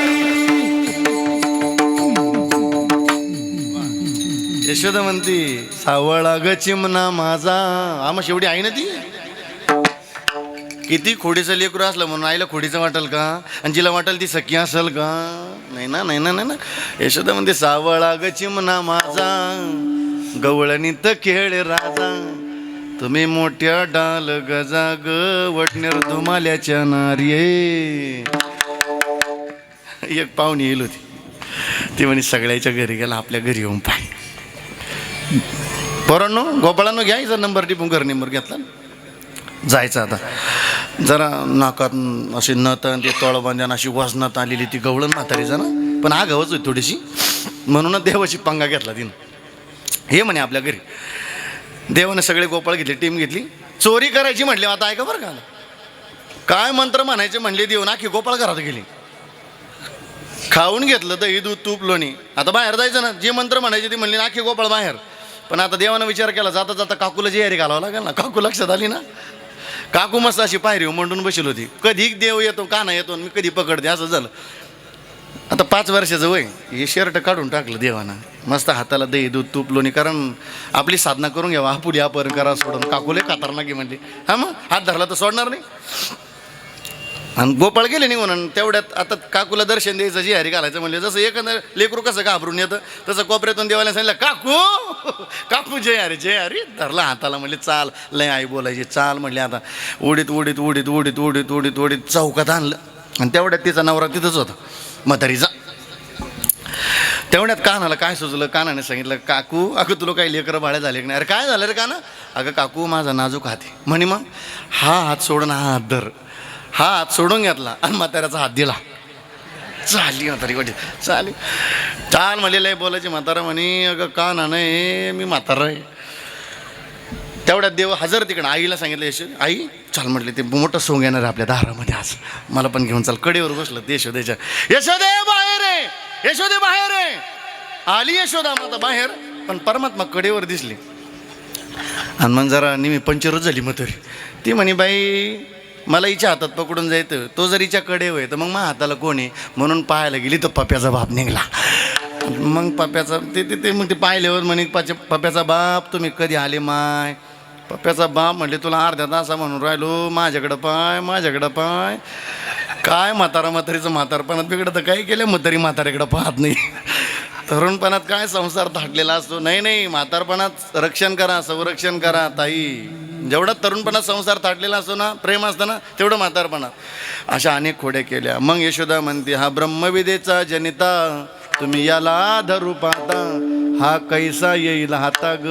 यशोदा म्हणती सावळा ग चिमणा माझा आम्हा शेवटी आहे ना ती. किती खोडीचं लेकरू असलं म्हणून आईला खोडीचं वाटेल का आणि जिला वाटेल ती सखी असेल का. नाही ना नाही ना नाही ना. यशोदा म्हणते सावळा ग चिमणा माझा गवळणीत खेळ राजा तुम्ही मोठ्या डाल गजा ग वटनेर धुमाल्याच्या नार्ये. एक पाहुणी येईल होती ती म्हणे सगळ्याच्या घरी गेला आपल्या घरी येऊन पाय. पोरांनो गोपाळांनो घ्यायचा नंबर टिपून घर नंबर घेतला जायचं. आता जरा नाकात अशी नत ते तळबांध्यान अशी वजनात आलेली ती गवळण म्हातारी जण पण आगावच होती थोडीशी म्हणूनच देवाची पंगा घेतला तिनं. हे म्हणे आपल्या घरी देवानं सगळे गोपाळ घेतले टीम घेतली चोरी करायची म्हटली. आता ऐका बरं का काय मंत्र म्हणायचे म्हणले देऊन आखी गोपाळ घरात गेली खाऊन घेतलं दही दूध तूप लोणी. आता बाहेर जायचं ना जे मंत्र म्हणायचे ती म्हणली आखी गोपाळ बाहेर. पण आता देवानं विचार केला जाता जाता काकूला जियारी घालावं लागेल ना. काकू लक्षात आली ना. काकू मस्त अशी पायरी मांडून बसली होती. कधी देव येतो काना येतो मी कधी पकडते असं झालं. आता 5 वर्षाचं वय, हे शर्ट काढून टाकलं देवानं. मस्त हाताला दही दूध तूप लोणी, कारण आपली साधना करून घ्यावा, पुढे आपण करा सोडून. काकूले कातार की म्हणली. हा मग हात धरला तर सोडणार नाही. आणि गोपाळ गेले निघून. आणि तेवढ्यात आता काकूला दर्शन द्यायचं, जी हरी घालायचं म्हणले. जसं एखादं लेकरू कसं घाबरून येतं तसं कोपऱ्यातून देवाला सांगितलं, काकू काकू जय हरी जय हरी. धरला हाताला, म्हणले चाल. लय आई बोलायची, चाल म्हणले. आता उडीत उडीत उडीत उडीत उडीत उडीत उडीत चौकात आणलं. आणि तेवढ्यात तिचा नवरा तिथंच होता, म्हातारीचा. तेवढ्यात कानाला काय सुचलं, कानाने सांगितलं, काकू अगं तुला काही लेकरं बाळ्या झाले की नाही? अरे काय झालं रे काना? अगं काकू माझा नाजूक हात आहे म्हणे. मग हा हात सोडून हा हात धर. हा हात सोडून घेतला आणि म्हाताऱ्याचा हात दिला. चालली म्हातारी वाटी, चाली चाल म्हणलेलं आहे बोलायची. म्हातारा म्हणे, अगं काना नाही मी म्हातारा आहे. तेवढ्यात देव हजर तिकडं. आईला सांगितलं, आई चाल म्हटले, ते मोठं सोंग येणार आपल्या दारामध्ये आज, मला पण घेऊन चाल. कडेवर बसलं ते यशोदेच्या. यशोदे बाहेर आहे, यशोदे बाहेर आहे. आली यशोदा माता बाहेर, पण परमात्मा कडेवर दिसली. आणि मग जरा निमी पंचरच झाली म्हातारी. ती म्हणे, बाई मला हिच्या हातात पकडून जायचं, तो जर हिच्या कडे होय तर मग माझ्या हाताला कोण आहे? म्हणून पाहायला गेली तर पप्याचा बाप निघला. मग पप्याचा ते मग ते पाहिल्यावर म्हणे, पप्याचा बाप तुम्ही कधी आले माय? पप्याचा बाप म्हणले, तुला अर्ध्या तासा म्हणून राहिलो, माझ्याकडं पाय माझ्याकडं पाय. काय म्हातारीचं म्हातारपणात बिघडतं, काय केलं म्हातारी म्हाताऱ्याकडं पाहत नाही. तरुणपणात काय संसार थाटलेला असतो. नाही म्हातारपणात रक्षण करा, संरक्षण करा ताई. जेवढा तरुणपणात संसार थाटलेला असतो ना, प्रेम असतं ना, तेवढं म्हातारपणात. अशा अनेक खोड्या केल्या. मग यशोदा म्हणते, हा ब्रह्मविदेचा जनिता तुम्ही याला धरू पाहता, हा कैसा येईल हाता ग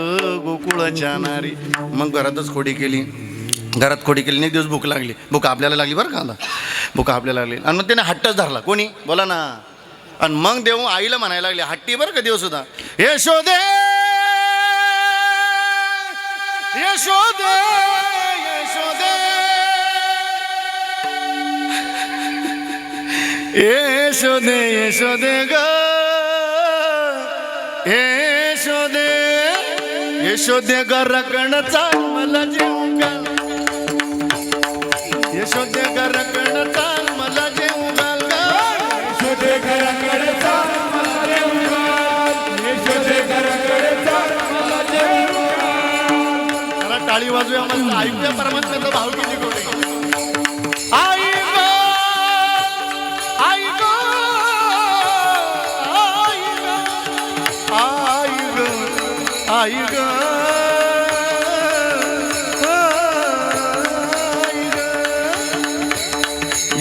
गोकुळच्या नारी. मग घरातच खोडी केली. घरात खोडी केली. एक दिवस भूक लागली. भूक आपल्याला लागली बरं का, आता भूक आपल्याला लागली. आणि मग त्याने हट्टच धरला. कोणी बोला ना. आणि मग देव आईला म्हणायला लागले, हट्टी बरं का देव सुद्धा, यशोदे यशोदे यशोदे यशोदे यशोदे ग यशोदे यशोदे ग रकण चाल मला जेव घाल. यशोदे ग रकण चाल मला जेव घाल. यशोदे घराकडे चाल मला जेव घाल. यशोदे घराकडे चाल मला जेव घाल. जरा टाळी वाजूया, मस्त ऐकूया परमात्म्याचा भाव किती गोड. आई ग आई ग आई ग आई ग आई ग.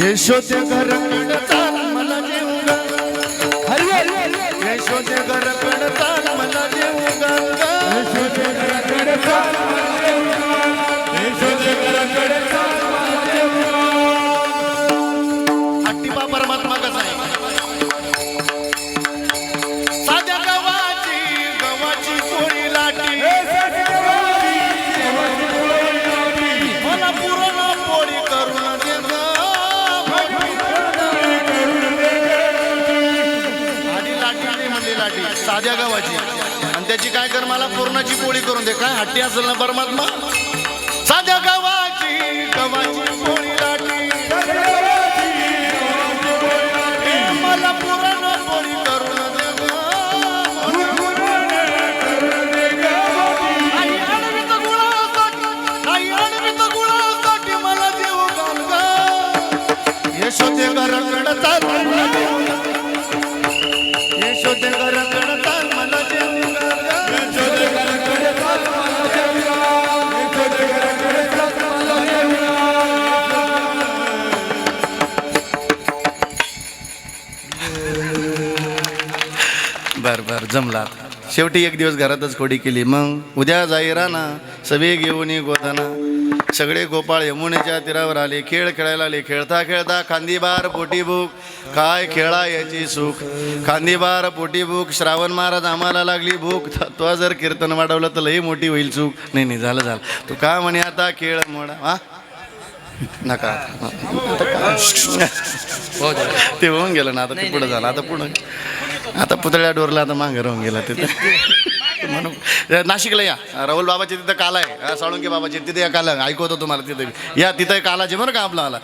यशोदे घराकडे चाल मला जेव घाल. यशोदे घराकडे चाल मला जेव घाल. यशोदे घराकडे चाल मला जेव घाल. यशोदे घराकडे चाल मला जेव घाल. हट्टीपा परमात्मा कसा आहे? साध्या गव्हाची पोळी लाटी, मला पुरण पोळी करून दे ग. आधी लाटी नाही म्हणली, लाटी साध्या गव्हाची. आणि त्याची काय कर, मला पुरणाची पोळी करून दे. काय हट्टी असेल ना परमात्मा. साध्या गव्हाची पोळी लाटी, मला पुरण पोळी करून दे ग. आई अडवीत गुळासाठी मला देऊ घाल ग. यशोदे घराकडं चाल मला देऊ घाल. यशोदे घराकडं चाल मला देऊ घाल ग. यशोदे घराकडे चाल मला जेव घाल. यशोदे घराकडे चाल मला जेव घाल. बर जमला. शेवटी एक दिवस घरातच खोडी केली. मग उद्या जाई राना सवे घेऊन गोदाना. सगळे गोपाळ यमुनेच्या तीरावर आले, खेळ खेळायला आले. खेळता खेळता खांदीबार पोटी भूक, काय खेळा याची सुख. खांदीबार पोटी भूक, श्रावण महाराज आम्हाला लागली भूक. तो जर कीर्तन वाढवलं तर लई मोठी होईल चूक. नाही झालं तू का म्हणे आता खेळ मोडा. हा नका ते होऊन गेलं ना, आता ते पुढं झालं. आता पुढं आता पुतळ्या डोरला, आता मागं राहून गेला तिथे. म्हणून नाशिकला या राहुल बाबाचे तिथं काला आहे, साळुंके बाबाचे तिथे या काला ऐकवतो तुम्हाला तिथे या, तिथं कालाचे बरं का आपला आला.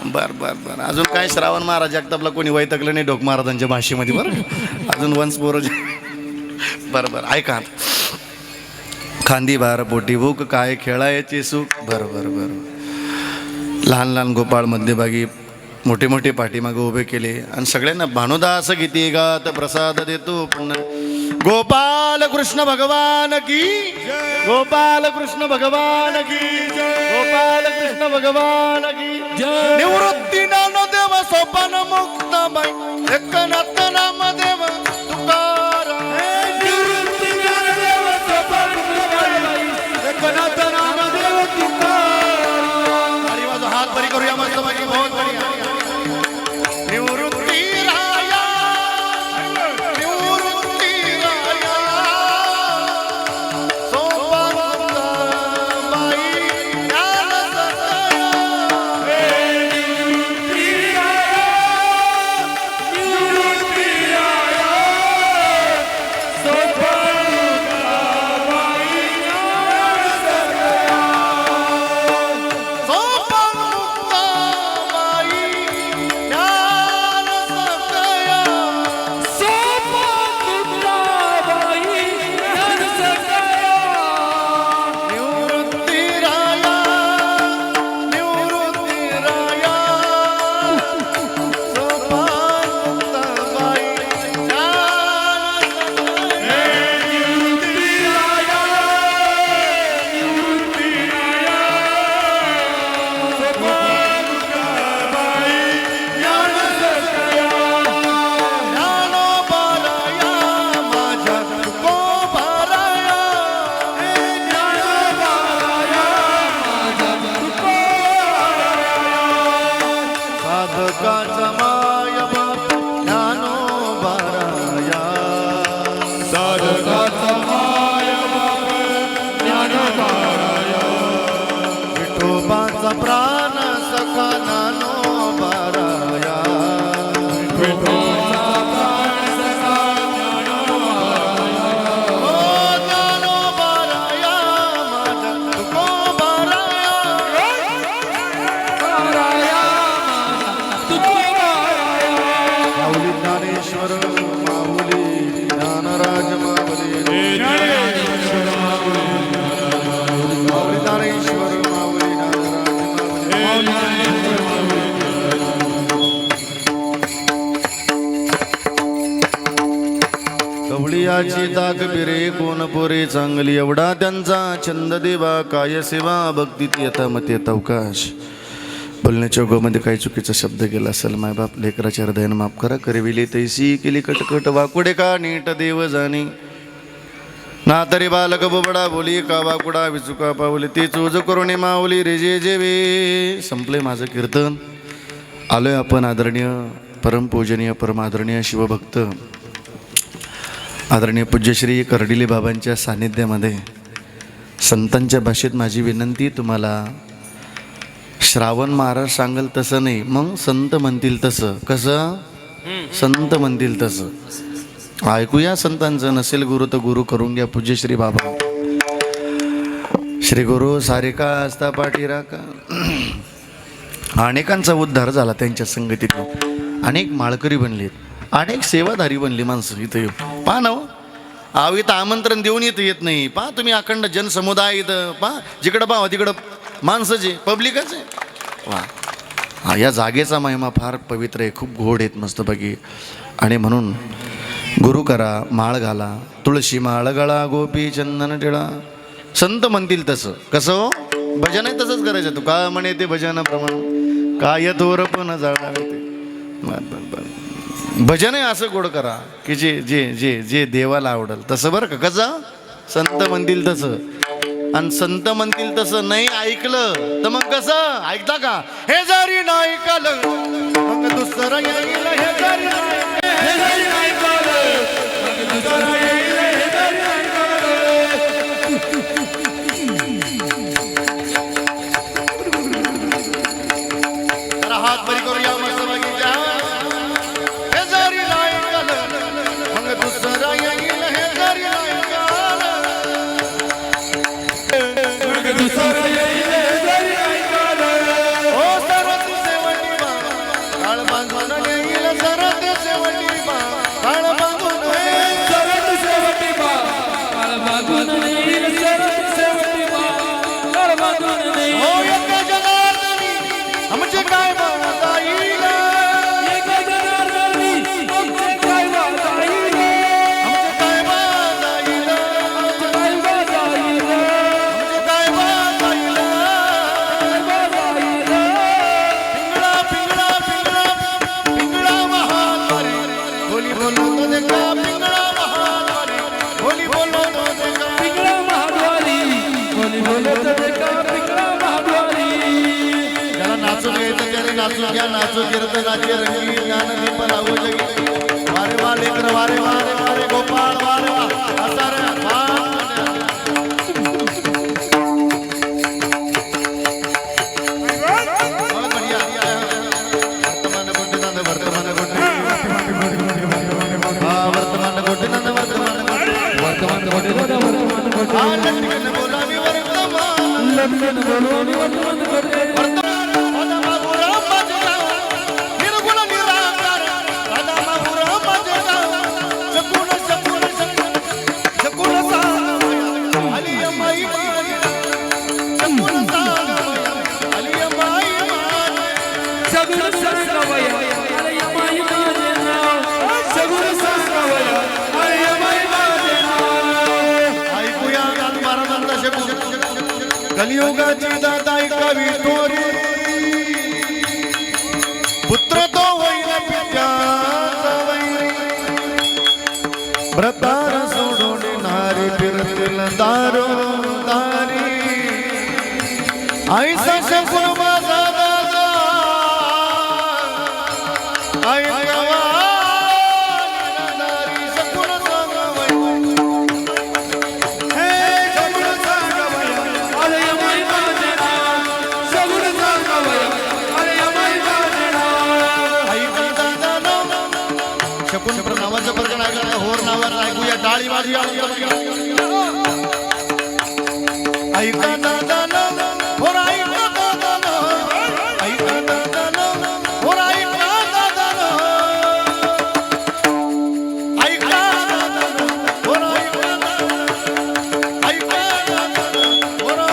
बरं अजून काय श्रावण महाराज जगतापला कोणी वैतकलं नाही ढोक महाराजांच्या भाषेमध्ये बरं अजून वंश पोरं बरं ऐका. खांदी भार पोटी भूक काय खेळायचे सुख. बरं लहान गोपाळ मध्यभागी मोठे मोठे पाठीमागे उभे केले आणि सगळ्यांना भानुदास गीती गात प्रसाद देतो पुन्हा. गोपाल कृष्ण भगवान की, गोपाल कृष्ण भगवान की, गोपाल कृष्ण भगवान की. निवृत्ती ज्ञानदेव सोपान मुक्त बाई एकनाथ नामदेव तुकाराम. निवृत्ती ज्ञानदेव सोपान मुक्त बाई एकनाथ नामदेव तुकाराम. आणि माझा हात बरी करूया मस्त बाकी बहुत बढिया. निवृत्ती राया, निवृत्ती राया, सोपान मुक्त बाई ज्ञान सतया. निवृत्ती राया, निवृत्ती राया, सोपान मुक्त बाई ज्ञान सतया. सोपान मुक्त बाई ज्ञान सतया. सोपान मुक्त बाई ज्ञान सतया. निवृत्ती राया, निवृत्ती राया, सोपान मुक्त बाई ज्ञान सतया. निवृत्ती राया, निवृत्ती राया, सोपान मुक्त बाई ज्ञान सतया. ज्ञानोबाराया माझ्या तुकोबाराया. ज्ञानोबाराया माझा तुकोबाराया. साधकाचा माय बाप ज्ञानोबाराया. साधकाचा माय बाप ज्ञानोबाराया. विठोबाचा प्राण सखा ज्ञानोबाराया. विठोबाचा प्राण सखा ज्ञानोबाराया. ओ ज्ञानोबाराया माझ्या तुकोबाराया. बाराया माझा तुकोबाराया. माऊली ज्ञानेश्वर माऊली ज्ञानराज माऊली. माऊली ज्ञानेश्वर माऊली ज्ञानराज माऊली. कवळियाची दाग बिरे कोण पोरे चांगली एवढा त्यांचा छंद देवा. काय सेवा भक्तीत यथामते अवकाश. बोलण्याच्या गोमध्ये काही चुकीचा शब्द गेला असेल मायबाप लेकराच्या हृदयानं माफ करा. करविली तैसी केली कटकट वाकुडे का नीट देव जाणे. ना तरी बालक बोबडा बोली का वाकुडा विचुका पावली ती चूज करून माऊली रेजे जेवे. संपले माझं कीर्तन. आलोय आपण आदरणीय परमपूजनीय परमादरणीय शिवभक्त आदरणीय पूज्यश्री कर्डिले बाबांच्या सान्निध्यामध्ये. संतांच्या भाषेत माझी विनंती तुम्हाला, श्रावण महाराज सांगेल तसं नाही, मग संत म्हणतील तसं. कसं संत म्हणतील तसं ऐकूया संतांचं. नसेल गुरु तर गुरु करून घ्या. पूज्यश्री बाबा श्री गुरु सारे का असता पाठी राका. अनेकांचा उद्धार झाला त्यांच्या संगतीतून. अनेक माळकरी बनलेत, अनेक सेवाधारी बनली माणसं इथं येऊ. पहा ना आव इथं आमंत्रण देऊन येत नाही. पहा तुम्ही अखंड जनसमुदाय इथं पहा. जिकडं पाहा तिकडं माणसंच आहे, पब्लिकच आहे. वा हा या जागेचा महिमा फार पवित्र आहे, खूप गोड आहेत मस्तपैकी. आणि म्हणून गुरु करा, माळ घाला, तुळशी माळ गळा, गोपी चंदन टिळा. संत म्हणतील तसं. कसं हो भजन आहे तसंच करायचं. तू का म्हणे ते भजनाप्रमाणे काय थोर पण जाळावे ते. भजन आहे असं गोड करा की जे जे जे जे देवाला आवडेल तसं. बरं का कसं संत म्हणतील तसं. आणि संत म्हणतील तसं नाही ऐकलं तर मग कसं ऐकता का. हे जरी नाही ऐकलं मग दुसरं येईल. हे जरी नाही ऐकलं मग दुसरं येईल. हे जरी जरा हात बरी करूया मस्त बघितल्या. हे जरी नाही ऐकलं मग दुसरं येईल. हे जरी नाही ऐकलं नाचू घ्या नाचू कीर्तनाचे रंगी ज्ञान दीप लावू जगी वारे वा लेकर वारे वारे वारे गोपाळ वारे वा असा रे कलियुगाची दाताई कवी तोरी पुत्र तो होईल पित्याचा वैरी व्रतार सोडून नारी फिरतील दारो दारी ऐसा शकुन माझा दादा आई नारी शकुन शकुन नावाचं प्रकरण ऐकलं होर नावाचं ऐकूया टाळी वाजूया ऐका दादा होर ऐका दादा ऐका दादा होर ऐका दादा ऐका होर ऐका होर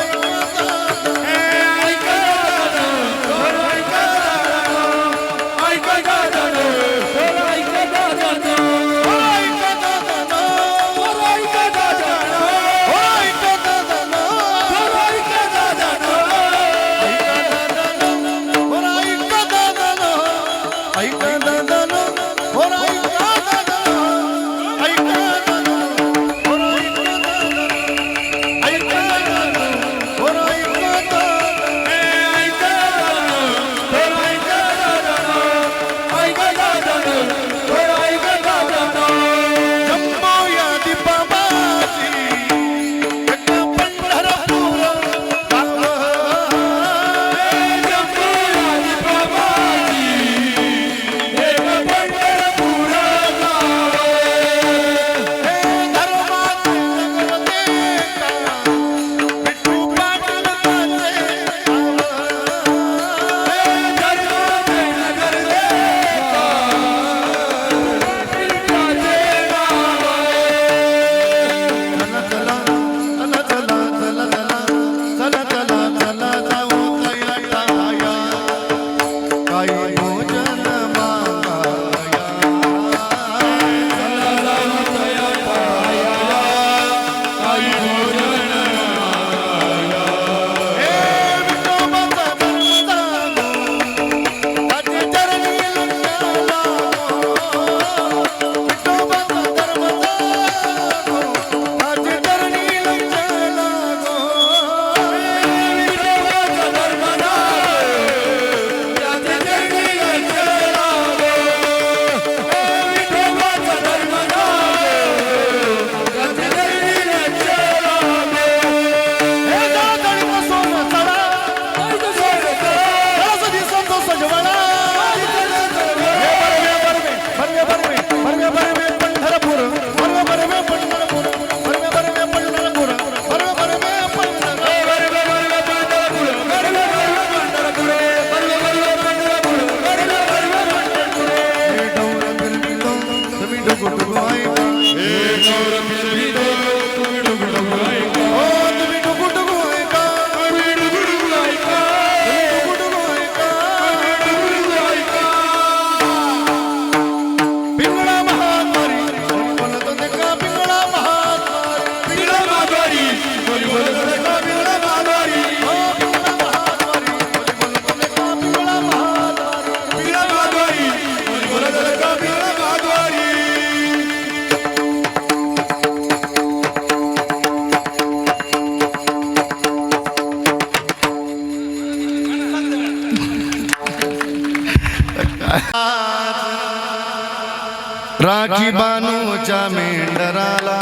राखी बानूच्या मेंढराला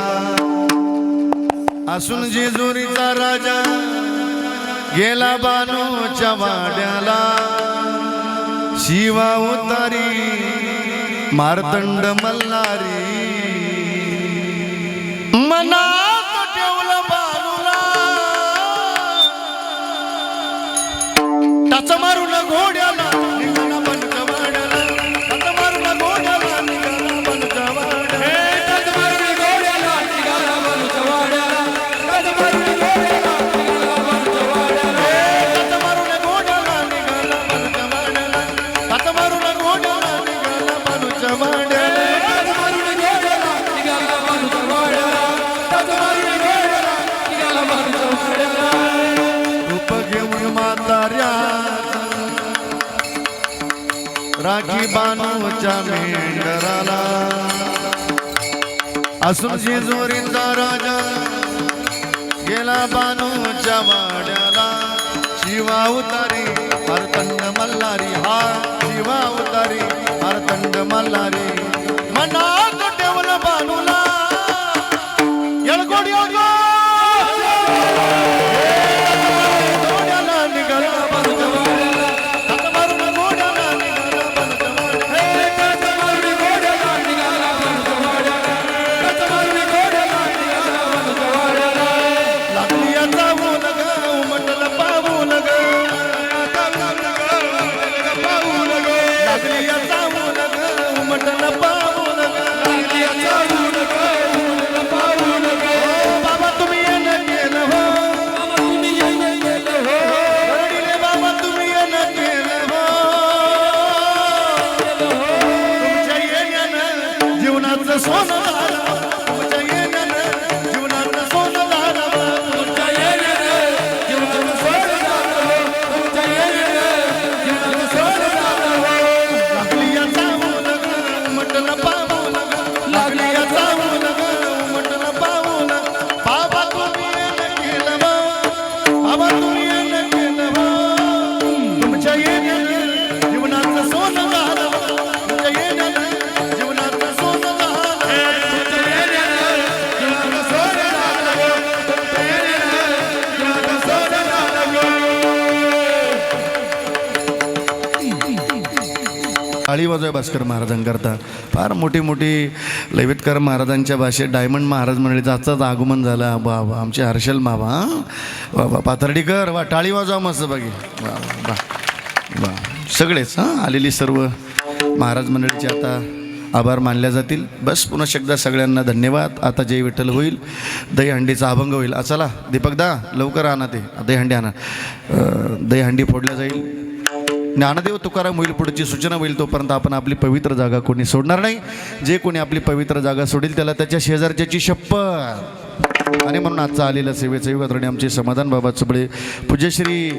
असून जेजुरीचा राजा गेला बानूच्या वाड्याला शिवा उतारी मारतंड मल्हारी मनात ठेवलं बानूला टाच मारून घोड्याला निघाला बनकवाड्याला टाच मारून घोड्याला निघाला बनकवाड्याला टाच मारून घोड्याला निघाला बनकवाड्याला टाच मारून घोड्याला निघाला बनकवाड्याला टाच मारून घोड्याला निघाला बनकवाड्याला टाच मारून घोड्याला निघाला बनकवाड्याला टाच मारून घोड्याला निघाला बनकवाड्याला टाच मारून घोड्याला निघाला बनकवाड्याला रूप घेऊन म्हाताऱ्या राखी बानूच्या मेंढराला असून जेजुरीचा राजा गेला बानूच्या वाड्याला शिवा उतारी मारतंड मल्हारी हा शिवा उतारी मारतंड मल्हारी मनात ठेवलं बानूला येळकोडी घोड्याला निघाला बनकवाड्याला हात मारून घोड्याला निघाला बनकवाड्याला टाच मारून घोड्याला निघाला बनकवाड्याला टाच मारून घोड्याला निघाला बनकवाड्याला लागली याचा उलग उमटलं पाऊल ग लागली याचा उलग उमटलं पाऊल ग याचा उलग उलग पाऊल ग बाबा तुम्ही येणं केलं हो बाबा तुम्ही येणं केलं हो रडिले बाबा तुम्ही येणं केलं हो तुमच्या येण्यानं जीवनाचं सोनं झालं तुमच्या येण्यानं जीवनाचं सोनं झालं तुमच्या येण्यानं जीवनाचं सोनं झालं तुमच्या येण्यानं जीवनाचं सोनं झालं लागली याचा उलग उमटलं पाऊल ग लागली याचा उलग उमटलं पाऊल बाबा तुम्ही येणं केलं हो बाबा तुम्ही येणं केलं हो तुमच्या येण्यानं जीवनाचं सोनं झालं तुमच्या येण्यानं जीवनाचं सोनं झालं तुमच्या येण्यानं जीवनाचं सोनं झालं तुमच्या येण्यानं जीवनाचं सोनं झालं टाळी वाजवाय भास्कर महाराजांकरता फार मोठी मोठी लैवेतकर महाराजांच्या भाषेत डायमंड महाराज मंडळीचं आजचाच आगमन झालं वा वा आमचे हर्षल मावा वा वा पाथर्डीकर वा टाळी वाजवा मस्त बाकी वा वा वा सगळेच आलेली सर्व महाराज मंडळीचे आता आभार मानल्या जातील बस पुन्हा एकदा सगळ्यांना धन्यवाद आता जय विठ्ठल होईल दहीहंडीचा अभंग होईल चला दीपकदा लवकर आणा ते दहीहंडी आणा दहीहंडी फोडल्या जाईल ज्ञानदेव तुकाराम होईल पुढची सूचना होईल तोपर्यंत आपण आपली पवित्र जागा कोणी सोडणार नाही जे कोणी आपली पवित्र जागा सोडेल त्याला त्याच्या शेजारच्याची शपथ आणि म्हणून आजचा आलेला सेवेचा युगात आणि आमचे समाधान बाबा चबळे पूज्यश्री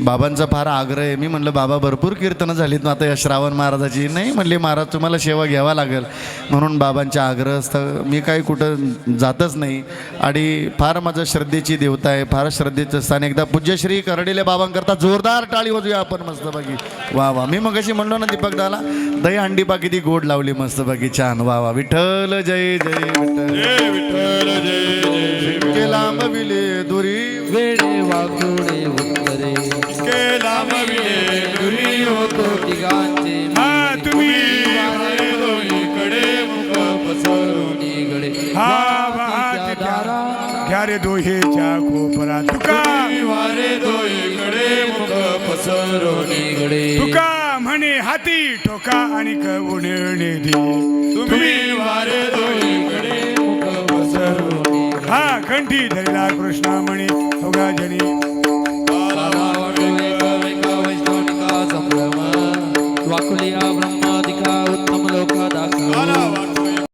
बाबांचा फार आग्रह आहे मी म्हणलं बाबा भरपूर कीर्तनं झालीत आता या श्रावण महाराजाची नाही म्हणले महाराज तुम्हाला सेवा घ्यावा लागेल म्हणून बाबांच्या आग्रह मी काही कुठं जातच नाही आणि फार माझं श्रद्धेची देवता आहे फार श्रद्धेचं स्थान एकदा पूज्यश्री करडेले बाबांकरता जोरदार टाळी वाजूया आपण मस्त बाकी वा वा मी मग अशी म्हणलो ना दीपक दाला दही अंडी पा किती गोड लावली मस्त बाकी छान वा वा विठ्ठल जय जय विठ्ठल के लांब विले दुरी वेडे वाकुडे उत्तरे केला मविले दुरी होतो तिघांचे हा तुम्ही वारे दोन्हीकडे मुख पसरून निगडे हा वाहत दारा घ्या रे दोहेच्या कोपरा तुका वारे दोईकडे मुख पसरून निगडे तुका म्हणे हाती ठोका आणि उडणे दे तुम्ही वारे दोईकडे मुख पसरून हा कंठी धरला कृष्णा म्हणे अवघा जनी